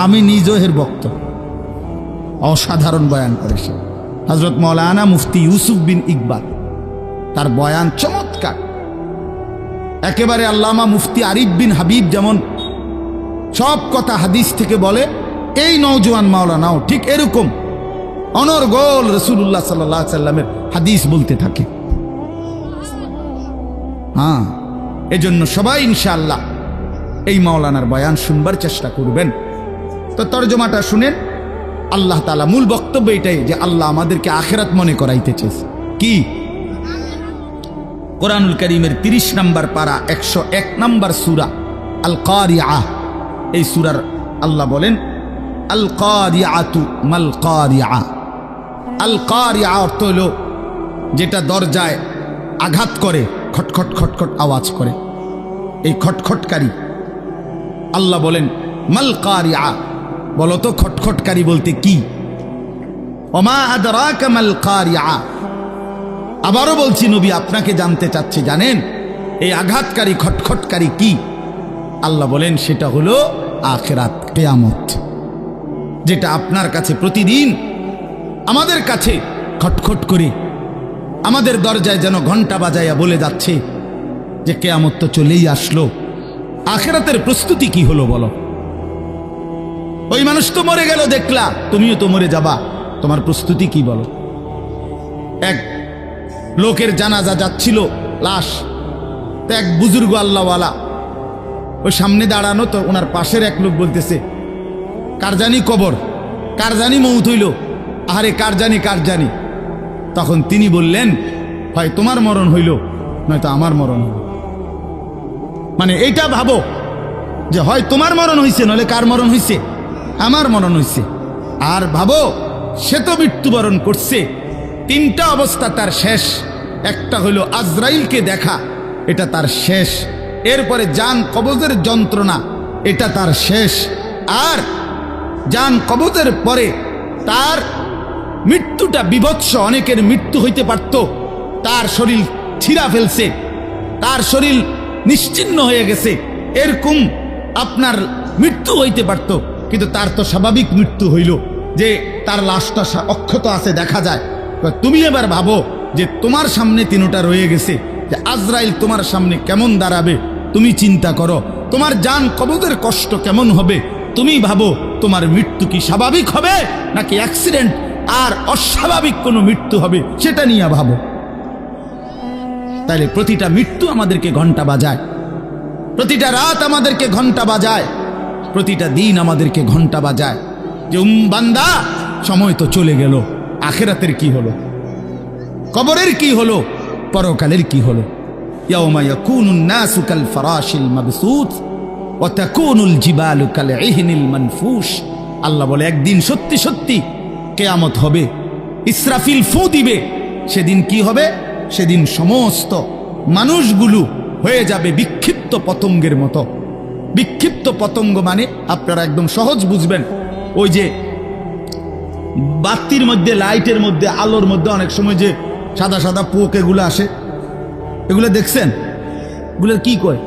আমি নিজেও এর বক্তা। অসাধারণ বয়ান করে সে, হযরত মাওলানা মুফতি ইউসুফ বিন ইকবাল, তার বয়ান চমৎকার একেবারে। আল্লামা মুফতি আরিফ বিন হাবিব যেমন সব কথা হাদিস থেকে বলে, এই নওজোয়ান মাওলানাও ঠিক এরকম অনর্গল রাসূলুল্লাহ সাল্লাল্লাহু আলাইহি সাল্লামের হাদিস বলতে থাকে। হ্যাঁ, এজন্য সবাই ইনশাআল্লাহ এই মাওলানার বয়ান শুনবার চেষ্টা করবেন। তো তরজমাটা শুনেন। আল্লাহ তাআলা মূল বক্তব্য এটাই যে আল্লাহ আমাদেরকে আখিরাত মনে করাইতে চেয়েছে। কি? কোরআনুল কারীমের 30 নম্বর পারা 101 নম্বর সূরা আল কারিআহ, এই সূরার আল্লাহ বলেন, আল কারিআতু মাল কারিআ। আল কারিআ অর্থ হলো যেটা দরজায় আঘাত করে, খটখট খটখট আওয়াজ করে, এই খটখটকারী। আল্লাহ বলেন মাল কারিআ, বলো তো খটখটকারী বলতে কি? ওমা আদরাকা মাল কারিআ। আবারও বলছি, নবী আপনাকে জানতে চাচ্ছে, জানেন এই আঘাতকারী খটখটকারী কি? আল্লাহ বলেন সেটা হলো আখিরাত, কিয়ামত, যেটা আপনার কাছে প্রতিদিন আমাদের কাছে খটখট করে আমাদের দরজায় যেন ঘন্টা বাজাইয়া বলে যাচ্ছে যে কিয়ামত তো চলেই আসলো। আখিরাতের প্রস্তুতি কি হলো বলো? ওই মানুষ তো মরে গেল দেখলা, তুমিও তো মরে যাবা, তোমার প্রস্তুতি কি বলো? এক লোকের জানাজা যাচ্ছিল, লাশ, তো এক বুজুর্গ আল্লাহওয়ালা ওই সামনে দাঁড়ানো, তো ওনার পাশের এক লোক বলতেছে, কার জানি কবর, কার জানি মৌত হইল, আরে কার জানি কার জানি। তখন তিনি বললেন, হয় তোমার মরণ হইল, নয়তো আমার মরণ হইল। মানে এইটা ভাবো যে হয় তোমার মরণ হইছে, নইলে কার মরণ হইছে? আমার মরণ হইছে। আর ভাবো সে তো মৃত্যুবরণ করছে, তিনটা অবস্থা তার শেষ। একটা হইল আজরাইলকে দেখা, এটা তার শেষ। এরপরে জান কবজের যন্ত্রণা, এটা তার শেষ। আর জান কবজের পরে তার মৃত্যুটা বিভৎস। অনেকের মৃত্যু হইতে পারত, তার শরীর ছিঁড়া ফেলছে, তার শরীর নিশ্চিহ্ন হয়ে গেছে, এরকম আপনার মৃত্যু হইতে পারত। কিন্তু তার তো স্বাভাবিক মৃত্যু হইল, যে তার লাশটা অক্ষত আছে, দেখা যায়। তুমি এবার ভাবো যে তোমার সামনে তিনটা রয়ে গেছে, যে আজরাইল তোমার সামনে কেমন দাঁড়াবে, তুমি চিন্তা করো। তোমার জান কবজের কষ্ট কেমন হবে, তুমি ভাবো। তোমার মৃত্যু কি স্বাভাবিক হবে নাকি অ্যাক্সিডেন্ট আর অস্বাভাবিক কোনো মৃত্যু হবে, সেটা নিয়ে ভাবো। তাইলে প্রতিটা মৃত্যু আমাদেরকে ঘন্টা বাজায়, প্রতিটা রাত আমাদেরকে ঘন্টা বাজায়, প্রতিটা দিন আমাদেরকে ঘন্টা বাজায় যে বান্দা সময় তো চলে গেল, আখিরাতের কি হলো, কবরের কি হলো, পরকালের কি হলো। ইয়াউমা ইয়াকুনুন নাসু কাল ফারাশিল মাবসুত ওয়া তাকুনুল জিবালু কাল ইহনিল মানফুশ। আল্লাহ বলে একদিন সত্যি সত্যি কিয়ামত হবে, ইসরাফিল ফু দিবে। সেদিন কি হবে? সেদিন সমস্ত মানুষগুলো হয়ে যাবে বিক্ষিপ্ত পতঙ্গের মতো। বিক্ষিপ্ত পতঙ্গ মানে আপনারা একদম সহজ বুঝবেন, ওই যে বাতির মধ্যে, লাইটের মধ্যে, আলোর মধ্যে অনেক সময় যে সাদা সাদা পোক এগুলো আসে, এগুলো দেখছেন? এগুলো কি কয়?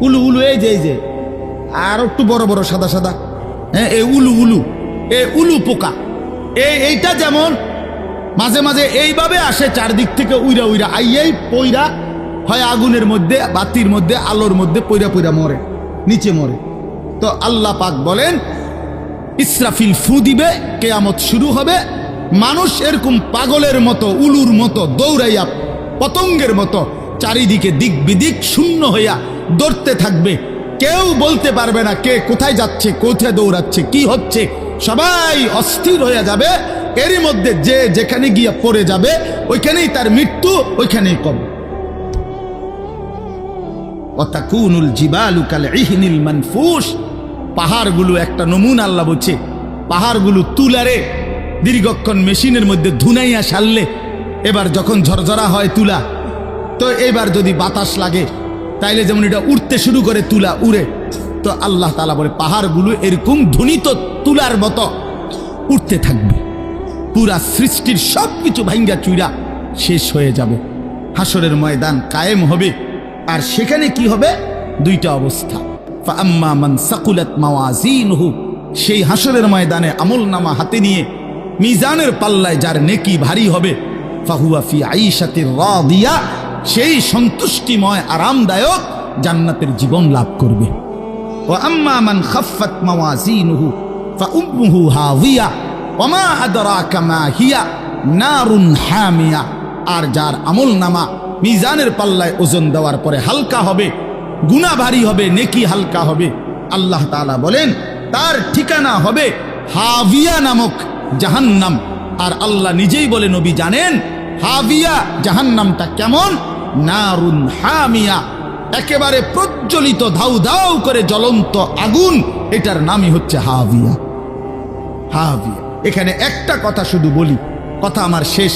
উলু উলু। এই যে আর একটু বড় বড় সাদা সাদা, হ্যাঁ, এই উলু উলু, এই উলু পোকা। এইটা যেমন মাঝে মাঝে এইভাবে আসে চারদিক থেকে উইরা উইরা আইয়াই পইরা হয় আগুনের মধ্যে, বাতির মধ্যে, আলোর মধ্যে পইরা পইরা মরে, নিচে মরে। তো আল্লাহ পাক বলেন ইসরাফিল ফু দিবে, কিয়ামত শুরু হবে। মানুষ এরকম পাগলের মতো, উলুর মতো দৌড়াইয়া পতঙ্গের মতো চারিদিকে দিক বিদিক শূন্য হইয়া দৌড়তে থাকবে। কেউ বলতে পারবে না কে কোথায় যাচ্ছে, কোথায় দৌড়াচ্ছে, কি হচ্ছে। সবাই অস্থির হয়ে যাবে। এরই মধ্যে যে যেখানে গিয়ে পড়ে যাবে ওইখানেই তার মৃত্যু, ওইখানেই কবর। ওয়াতাকুনুল জিবালু কাল ইহনিল মানফুশ। পাহাড়গুলো একটা নমুনা আল্লাহ বলছে, পাহাড়গুলো তুলারে দীর্ঘক্ষণ মেশিনের মধ্যে ধুনাইয়া সারলে, এবার যখন ঝরঝরা হয় তুলা, তো এবার যদি বাতাস লাগে তাইলে যেমন এটা উড়তে শুরু করে, তুলা উড়ে। তো আল্লাহ তাআলা বলে পাহাড়গুলো এরকম ধ্বনিত তুলার মতো উঠতে থাকবে। পুরা সৃষ্টির সব কিছু ভাঙ্গা চুইরা শেষ হয়ে যাবে। হাসরের ময়দান কায়েম হবে। আর সেখানে কি হবে? দুইটা অবস্থা। ফাআম্মা মান সাকুলাত মাওয়াজিনহু, সেই হাসরের ময়দানে আমল নামা হাতে নিয়ে মিজানের পাল্লায় যার নেকি ভারী হবে, ফাহুয়া ফি আইশাতির রাদিয়া, সেই সন্তুষ্টিময় আরামদায়ক জান্নাতের জীবন লাভ করবে। ওয়া আম্মা মান খাফফাত মাওয়াজিনহু ফাউম্মুহু হাওিয়া ওয়া মা আদরাকা মা হিয়া নারুন হামিয়া। আর যার আমল নামা মিজানের পাল্লায় ওজন দেওয়ার পরে হালকা হবে, গুনাহ ভারী হবে, নেকি হালকা হবে, আল্লাহ তাআলা বলেন তার ঠিকানা হবে হাবিয়া নামক জাহান্নাম। আর আল্লাহ নিজেই বলে, নবী জানেন হাবিয়া জাহান্নামটা কেমন? নারুন হামিয়া, একেবারে প্রজ্বলিত ধাউ ধাউ করে জ্বলন্ত আগুন, এটার নামই হচ্ছে হাবিয়া। হাবিয়া। এখানে একটা কথা শুধু বলি, কথা আমার শেষ।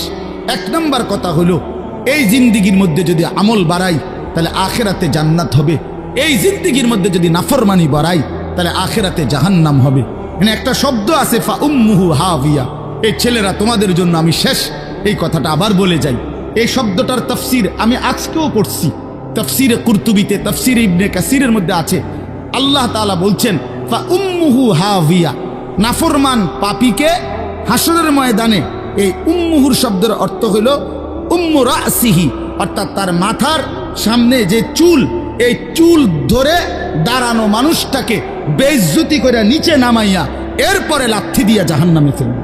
এক নম্বর কথা হলো, এই জিন্দিগির মধ্যে যদি আমল বাড়াই তাহলে আখেরাতে জান্নাত হবে। এই জিন্দিগির মধ্যে যদি নাফরমানি বাড়াই তাহলে আখেরাতে জাহান্নাম হবে। এখানে একটা শব্দ আছে ফাউম্মুহু হাবিয়া। এই ছেলেরা, তোমাদের জন্য আমি শেষ এই কথাটা আবার বলে যাই। এই শব্দটার তাফসীর আমি আজকেও পড়ছি, তাফসীরে কুরতুবিতে, তাফসীরে ইবনে কাসিরের মধ্যে আছে। আল্লাহ তাআলা বলছেন ফাউম্মুহু হাবিয়া, নাফরমান পাপীকে হাসরের ময়দানে, এই উম্মুহুর শব্দের অর্থ হইল উম্মু রাসিহি, অর্থাৎ তার মাথার সামনে যে চুল, এই চুল ধরে দাঁড়ানো মানুষটাকে বেইজ্জতি করে নিচে নামাইয়া এরপরে লাথি দিয়া জাহান্নামে ফেলবে।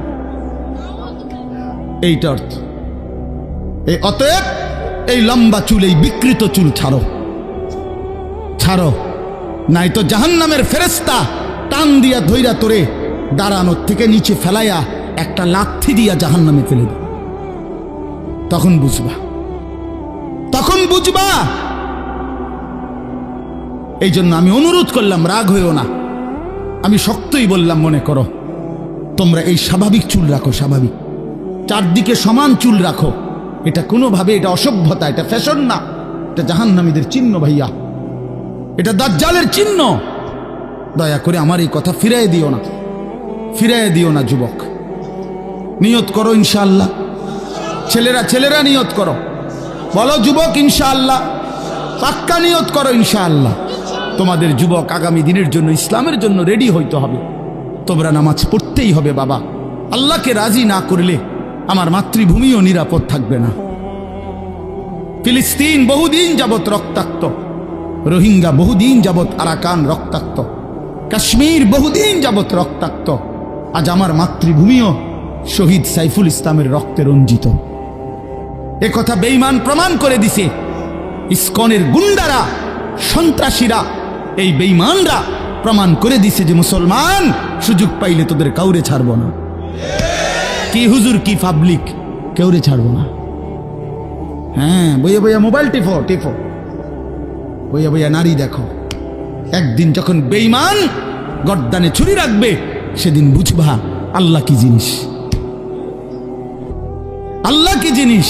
এইটা অর্থ। এই অতএব এই লম্বা চুল, এই বিকৃত চুল ছাড়ো, ছাড়ো, নাই তো জাহান্নামের ফেরেশতা টান দিয়া ধইরা তোরে দাঁড়ানোর থেকে নিচে ফেলাইয়া একটা লাথি দিয়া জাহান্নামে ফেলে দেবে। তখন বুঝবা, তখন বুঝবা। এই জন্য আমি অনুরোধ করলাম, রাগ হইও না, আমি শক্তই বললাম, মনে করো তোমরা এই স্বাভাবিক চুল রাখো, স্বাভাবিক, চারদিকে সমান চুল রাখো। এটা কোনোভাবে, এটা অসভ্যতা, এটা ফ্যাশন না, এটা এটা জাহান্নামীদের চিহ্ন ভাইয়া, এটা দাজ্জালের চিহ্ন। দয়া করে আমার এই কথা ফিরাই দিও না, ফিরাই দিও না যুবক। নিয়ত করো ইনশাআল্লাহ, ছেলেরা নিয়ত করো, বলো যুবক ইনশাআল্লাহ, পাক্কা নিয়ত করো ইনশাআল্লাহ। তোমাদের যুবক আগামী দিনের জন্য, ইসলামের জন্য রেডি হইতে হবে। তোমরা নামাজ পড়তেই হবে বাবা। আল্লাহকে রাজি না করলে আমার মাতৃভূমিও নিরাপদ থাকবে না। ফিলিস্তিন বহুদিন যাবৎ রক্তাক্ত, রোহিঙ্গা বহুদিন যাবৎ আরাকান রক্তাক্ত, কাশ্মীর বহুদিন যাবৎ রক্তাক্ত। আজ আমার মাতৃভূমিও শহীদ সাইফুল ইসলামের রক্তে রঞ্জিত। এ কথা বেঈমান প্রমাণ করে দিছে। ইসকনের গুন্ডারা, সন্ত্রাসীরা, এই বেঈমানরা প্রমাণ করে দিছে যে মুসলমান সুযোগ পাইলে তোদের কাউরে ছাড়ব না। কি হুজুর, কি পাবলিক, কেউরে ছাড়ব না। হ্যাঁ, বইয়া বইয়া মোবাইল টিপো, বইয়া বইয়া নারী দেখো। একদিন যখন বেঈমান গর্দানে ছুরি রাখবে, সেদিন বুঝবা আল্লাহ কি জিনিস, আল্লাহ কি জিনিস।